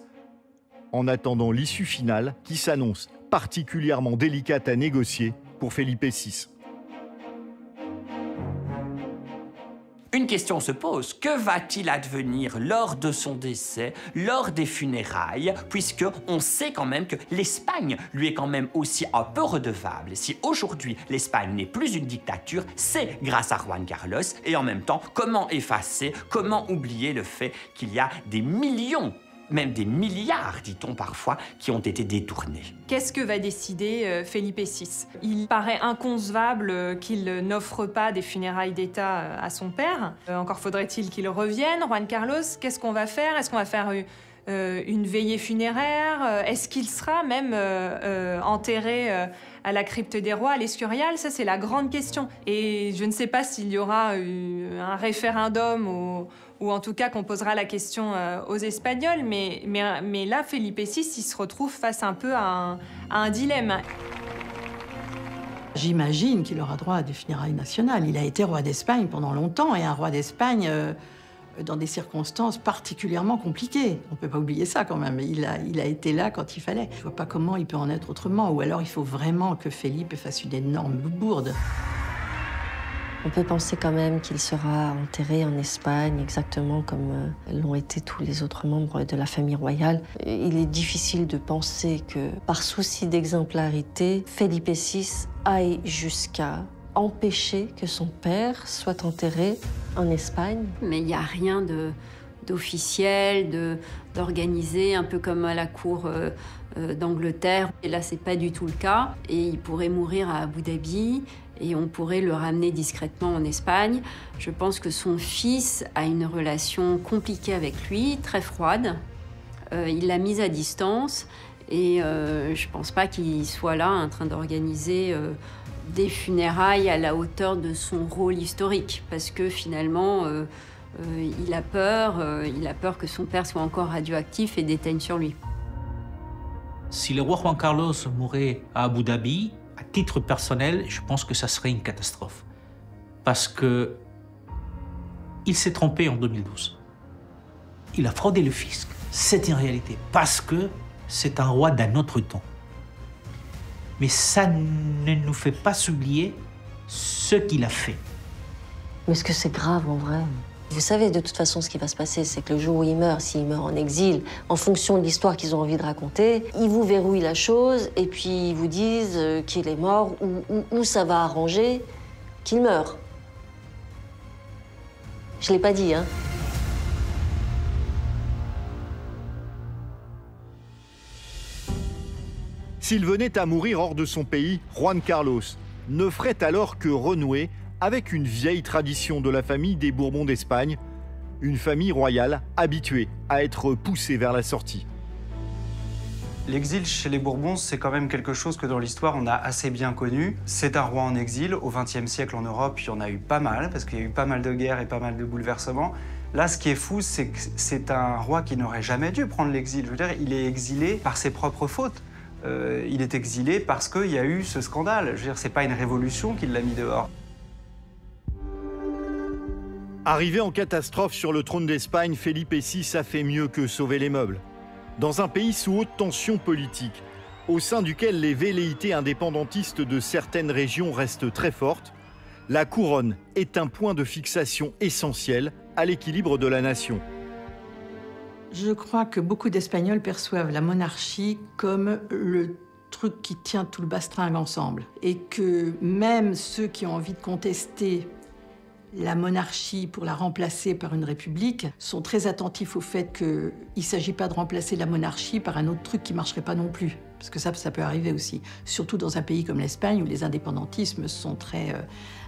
En attendant l'issue finale, qui s'annonce particulièrement délicate à négocier pour Felipe VI. Une question se pose, que va-t-il advenir lors de son décès, lors des funérailles, puisque on sait quand même que l'Espagne lui est quand même aussi un peu redevable. Si aujourd'hui l'Espagne n'est plus une dictature, c'est grâce à Juan Carlos, et en même temps, comment effacer, comment oublier le fait qu'il y a des millions, même des milliards, dit-on parfois, qui ont été détournés. Qu'est-ce que va décider Felipe VI? Il paraît inconcevable qu'il n'offre pas des funérailles d'État à son père. Encore faudrait-il qu'il revienne. Juan Carlos, qu'est-ce qu'on va faire? Est-ce qu'on va faire une veillée funéraire? Est-ce qu'il sera même enterré à la crypte des rois, à l'Escurial? Ça, c'est la grande question. Et je ne sais pas s'il y aura un référendum ou en tout cas qu'on posera la question aux Espagnols, mais là, Felipe VI, il se retrouve face un peu à un dilemme. J'imagine qu'il aura droit à des funérailles nationales. Il a été roi d'Espagne pendant longtemps, et un roi d'Espagne dans des circonstances particulièrement compliquées. On ne peut pas oublier ça quand même. Il a été là quand il fallait. Je ne vois pas comment il peut en être autrement, ou alors il faut vraiment que Felipe fasse une énorme bourde. On peut penser quand même qu'il sera enterré en Espagne, exactement comme l'ont été tous les autres membres de la famille royale. Il est difficile de penser que, par souci d'exemplarité, Felipe VI aille jusqu'à empêcher que son père soit enterré en Espagne. Mais il n'y a rien d'officiel, d'organisé, un peu comme à la cour d'Angleterre. Et là, c'est pas du tout le cas. Et il pourrait mourir à Abu Dhabi et on pourrait le ramener discrètement en Espagne. Je pense que son fils a une relation compliquée avec lui, très froide. Il l'a mise à distance et je pense pas qu'il soit là en train d'organiser des funérailles à la hauteur de son rôle historique. Parce que finalement, Il a peur que son père soit encore radioactif et déteigne sur lui. Si le roi Juan Carlos mourait à Abu Dhabi, à titre personnel, je pense que ça serait une catastrophe. Parce que il s'est trompé en 2012. Il a fraudé le fisc. C'est une réalité. Parce que c'est un roi d'un autre temps. Mais ça ne nous fait pas oublier ce qu'il a fait. Mais est-ce que c'est grave en vrai? Vous savez de toute façon ce qui va se passer, c'est que le jour où il meurt, s'il meurt en exil, en fonction de l'histoire qu'ils ont envie de raconter, ils vous verrouillent la chose et puis ils vous disent qu'il est mort ou ça va arranger qu'il meurt. Je l'ai pas dit, hein. S'il venait à mourir hors de son pays, Juan Carlos ne ferait alors que renouer avec une vieille tradition de la famille des Bourbons d'Espagne, une famille royale habituée à être poussée vers la sortie. L'exil chez les Bourbons, c'est quand même quelque chose que dans l'histoire on a assez bien connu. C'est un roi en exil. Au XXe siècle en Europe, il y en a eu pas mal, parce qu'il y a eu pas mal de guerres et pas mal de bouleversements. Là, ce qui est fou, c'est que c'est un roi qui n'aurait jamais dû prendre l'exil. Je veux dire, il est exilé par ses propres fautes. Il est exilé parce qu'il y a eu ce scandale. Je veux dire, c'est pas une révolution qui l'a mis dehors. Arrivé en catastrophe sur le trône d'Espagne, Felipe VI a fait mieux que sauver les meubles. Dans un pays sous haute tension politique, au sein duquel les velléités indépendantistes de certaines régions restent très fortes, la couronne est un point de fixation essentiel à l'équilibre de la nation. Je crois que beaucoup d'Espagnols perçoivent la monarchie comme le truc qui tient tout le bastringue ensemble. Et que même ceux qui ont envie de contester la monarchie pour la remplacer par une république sont très attentifs au fait qu'il ne s'agit pas de remplacer la monarchie par un autre truc qui ne marcherait pas non plus. Parce que ça peut arriver aussi. Surtout dans un pays comme l'Espagne où les indépendantismes sont très...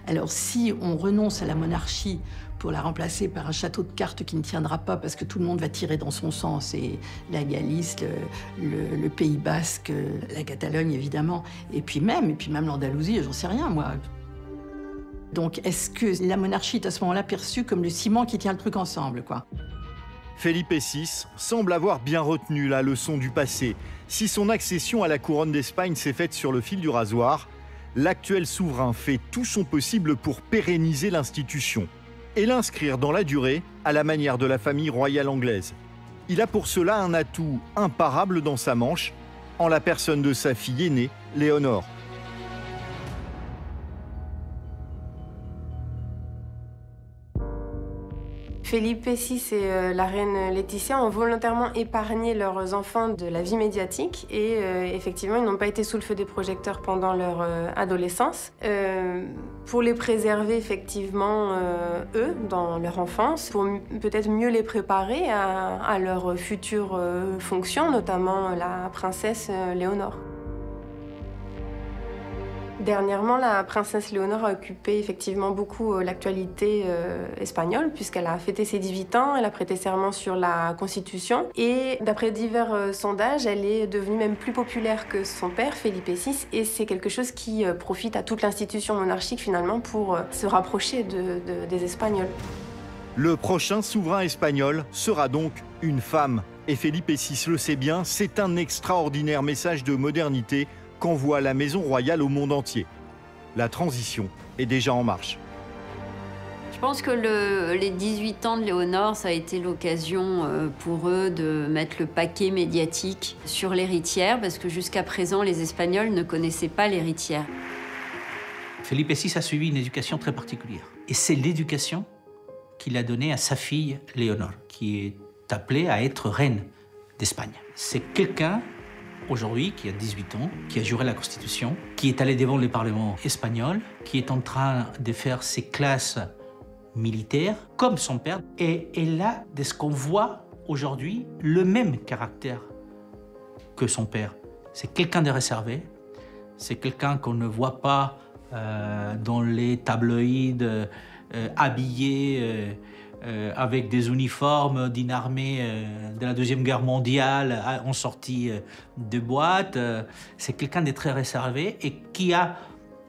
Alors si on renonce à la monarchie pour la remplacer par un château de cartes qui ne tiendra pas parce que tout le monde va tirer dans son sens, et la Galice, le Pays Basque, la Catalogne évidemment, et puis même l'Andalousie, j'en sais rien moi. Donc est-ce que la monarchie est à ce moment-là perçue comme le ciment qui tient le truc ensemble, quoi? Felipe VI semble avoir bien retenu la leçon du passé. Si son accession à la couronne d'Espagne s'est faite sur le fil du rasoir, l'actuel souverain fait tout son possible pour pérenniser l'institution et l'inscrire dans la durée à la manière de la famille royale anglaise. Il a pour cela un atout imparable dans sa manche, en la personne de sa fille aînée, Léonore. Felipe VI et la reine Laetitia ont volontairement épargné leurs enfants de la vie médiatique et effectivement, ils n'ont pas été sous le feu des projecteurs pendant leur adolescence. Pour les préserver effectivement, eux, dans leur enfance, pour peut-être mieux les préparer à leur future fonction, notamment la princesse Léonore. Dernièrement, la princesse Léonore a occupé effectivement beaucoup l'actualité espagnole puisqu'elle a fêté ses 18 ans, elle a prêté serment sur la Constitution et d'après divers sondages, elle est devenue même plus populaire que son père, Felipe VI, et c'est quelque chose qui profite à toute l'institution monarchique finalement pour se rapprocher des Espagnols. Le prochain souverain espagnol sera donc une femme. Et Felipe VI le sait bien, c'est un extraordinaire message de modernité qu'envoie la maison royale au monde entier. La transition est déjà en marche. Je pense que les 18 ans de Léonore, ça a été l'occasion pour eux de mettre le paquet médiatique sur l'héritière, parce que jusqu'à présent, les Espagnols ne connaissaient pas l'héritière. Felipe VI a suivi une éducation très particulière. Et c'est l'éducation qu'il a donnée à sa fille Léonore, qui est appelée à être reine d'Espagne. C'est quelqu'un aujourd'hui, qui a 18 ans, qui a juré la Constitution, qui est allé devant le Parlement espagnol, qui est en train de faire ses classes militaires, comme son père. Et elle a, de ce qu'on voit aujourd'hui, le même caractère que son père. C'est quelqu'un de réservé, c'est quelqu'un qu'on ne voit pas dans les tabloïds habillé avec des uniformes d'une armée de la Deuxième Guerre mondiale en sortie de boîte. C'est quelqu'un de très réservé et qui a,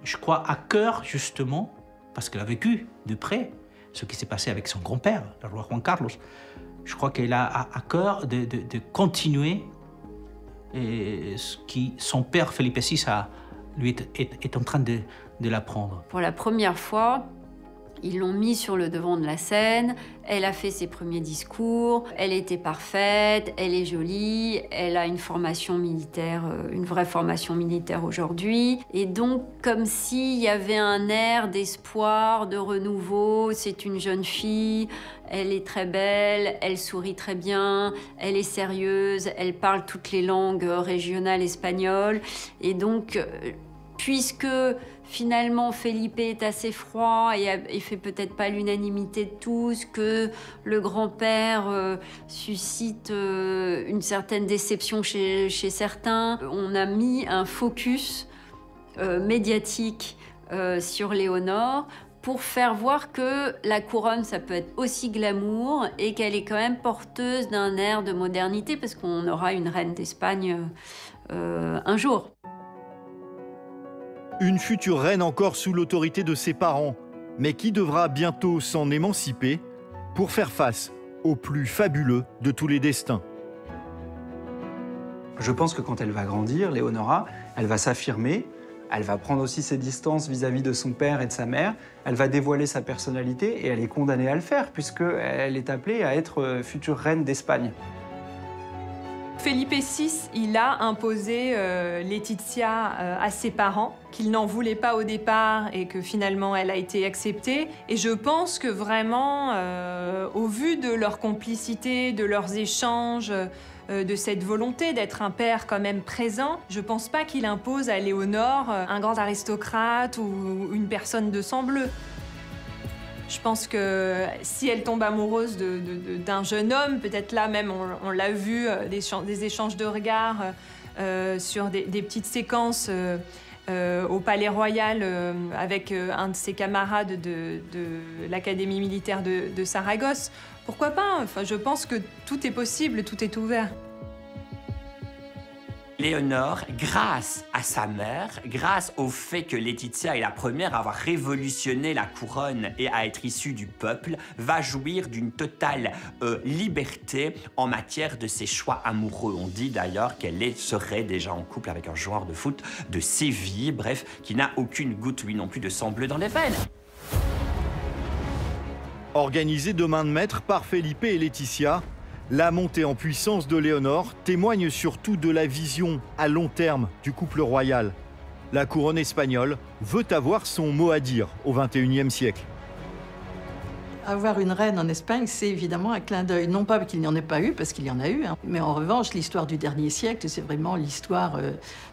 je crois, à cœur, justement, parce qu'elle a vécu de près, ce qui s'est passé avec son grand-père, le roi Juan Carlos. Je crois qu'elle a à cœur de continuer ce qui son père Felipe VI lui est en train de l'apprendre. Pour la première fois, ils l'ont mis sur le devant de la scène, elle a fait ses premiers discours, elle était parfaite, elle est jolie, elle a une formation militaire, une vraie formation militaire aujourd'hui. Et donc, comme s'il y avait un air d'espoir, de renouveau, c'est une jeune fille, elle est très belle, elle sourit très bien, elle est sérieuse, elle parle toutes les langues régionales espagnoles. Et donc, puisque finalement Felipe est assez froid et fait peut-être pas l'unanimité de tous, que le grand-père suscite une certaine déception chez certains, on a mis un focus médiatique sur Léonore pour faire voir que la couronne, ça peut être aussi glamour et qu'elle est quand même porteuse d'un air de modernité, parce qu'on aura une reine d'Espagne un jour. Une future reine encore sous l'autorité de ses parents, mais qui devra bientôt s'en émanciper pour faire face au plus fabuleux de tous les destins. Je pense que quand elle va grandir, Léonora, elle va s'affirmer, elle va prendre aussi ses distances vis-à-vis de son père et de sa mère, elle va dévoiler sa personnalité et elle est condamnée à le faire puisqu'elle est appelée à être future reine d'Espagne. Felipe VI, il a imposé Laetitia à ses parents, qu'il n'en voulait pas au départ et que finalement elle a été acceptée. Et je pense que vraiment, au vu de leur complicité, de leurs échanges, de cette volonté d'être un père quand même présent, je pense pas qu'il impose à Léonore un grand aristocrate ou une personne de sang bleu. Je pense que si elle tombe amoureuse d'un jeune homme, peut-être là même, on l'a vu, des échanges de regards sur des petites séquences au Palais Royal avec un de ses camarades de l'Académie militaire de Saragosse. Pourquoi pas? Enfin, je pense que tout est possible, tout est ouvert. Léonore, grâce à sa mère, grâce au fait que Laetitia est la première à avoir révolutionné la couronne et à être issue du peuple, va jouir d'une totale liberté en matière de ses choix amoureux. On dit d'ailleurs qu'elle serait déjà en couple avec un joueur de foot de Séville, bref, qui n'a aucune goutte, lui non plus, de sang bleu dans les veines. Organisée de main de maître par Felipe et Laetitia, la montée en puissance de Léonore témoigne surtout de la vision à long terme du couple royal. La couronne espagnole veut avoir son mot à dire au XXIe siècle. Avoir une reine en Espagne, c'est évidemment un clin d'œil. Non pas qu'il n'y en ait pas eu, parce qu'il y en a eu, hein. Mais en revanche, l'histoire du dernier siècle, c'est vraiment l'histoire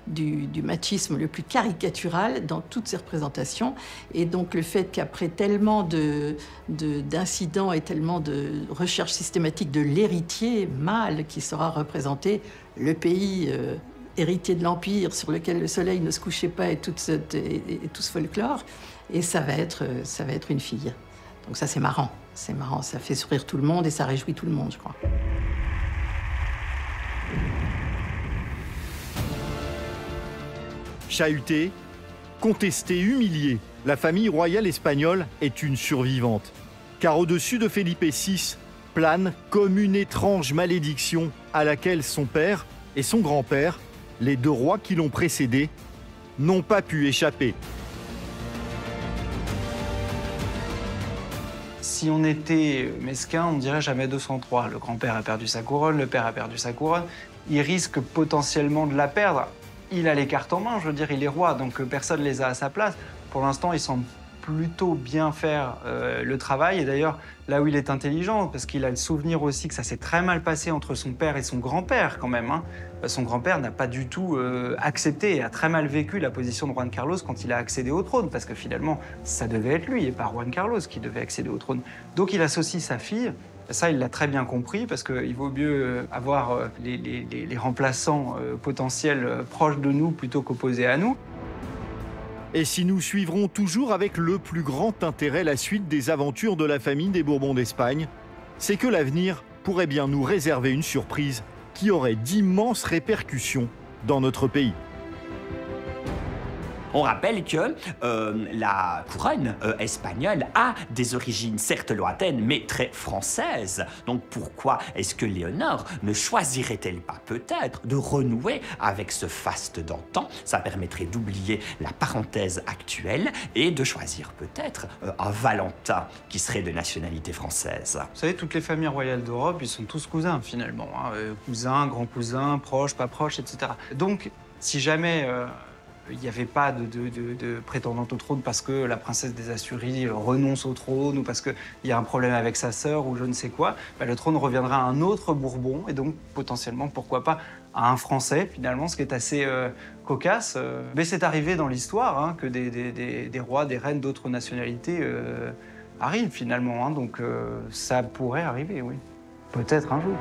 du machisme le plus caricatural dans toutes ses représentations. Et donc le fait qu'après tellement d'incidents et tellement de recherches systématiques de l'héritier mâle qui sera représenté, le pays héritier de l'Empire sur lequel le soleil ne se couchait pas et tout ce folklore, et ça va être une fille. Donc ça, c'est marrant, ça fait sourire tout le monde et ça réjouit tout le monde, je crois. Chahutée, contestée, humiliée, la famille royale espagnole est une survivante. Car au-dessus de Felipe VI plane comme une étrange malédiction à laquelle son père et son grand-père, les deux rois qui l'ont précédé, n'ont pas pu échapper. Si on était mesquin, on dirait jamais 203. Le grand-père a perdu sa couronne, le père a perdu sa couronne. Il risque potentiellement de la perdre. Il a les cartes en main, je veux dire, il est roi, donc personne ne les a à sa place. Pour l'instant, il semble plutôt bien faire le travail. Et d'ailleurs, là où il est intelligent, parce qu'il a le souvenir aussi que ça s'est très mal passé entre son père et son grand-père quand même. Hein. Son grand-père n'a pas du tout accepté et a très mal vécu la position de Juan Carlos quand il a accédé au trône, parce que finalement, ça devait être lui et pas Juan Carlos qui devait accéder au trône. Donc il associe sa fille. Ça, il l'a très bien compris, parce qu'il vaut mieux avoir les remplaçants potentiels proches de nous plutôt qu'opposés à nous. Et si nous suivrons toujours avec le plus grand intérêt la suite des aventures de la famille des Bourbons d'Espagne, c'est que l'avenir pourrait bien nous réserver une surprise qui aurait d'immenses répercussions dans notre pays. On rappelle que la couronne espagnole a des origines certes lointaines, mais très françaises. Donc pourquoi est-ce que Léonore ne choisirait-elle pas peut-être de renouer avec ce faste d'antan? Ça permettrait d'oublier la parenthèse actuelle et de choisir peut-être un Valentin qui serait de nationalité française. Vous savez, toutes les familles royales d'Europe, ils sont tous cousins finalement. Hein. Cousins, grands-cousins, proches, pas proches, etc. Donc, si jamais il n'y avait pas de prétendante au trône parce que la princesse des Asturies renonce au trône ou parce qu'il y a un problème avec sa sœur ou je ne sais quoi, bah, le trône reviendra à un autre Bourbon et donc potentiellement, pourquoi pas, à un Français finalement, ce qui est assez cocasse. Mais c'est arrivé dans l'histoire hein, que des rois, des reines d'autres nationalités arrivent finalement. Hein, donc ça pourrait arriver, oui. Peut-être un jour.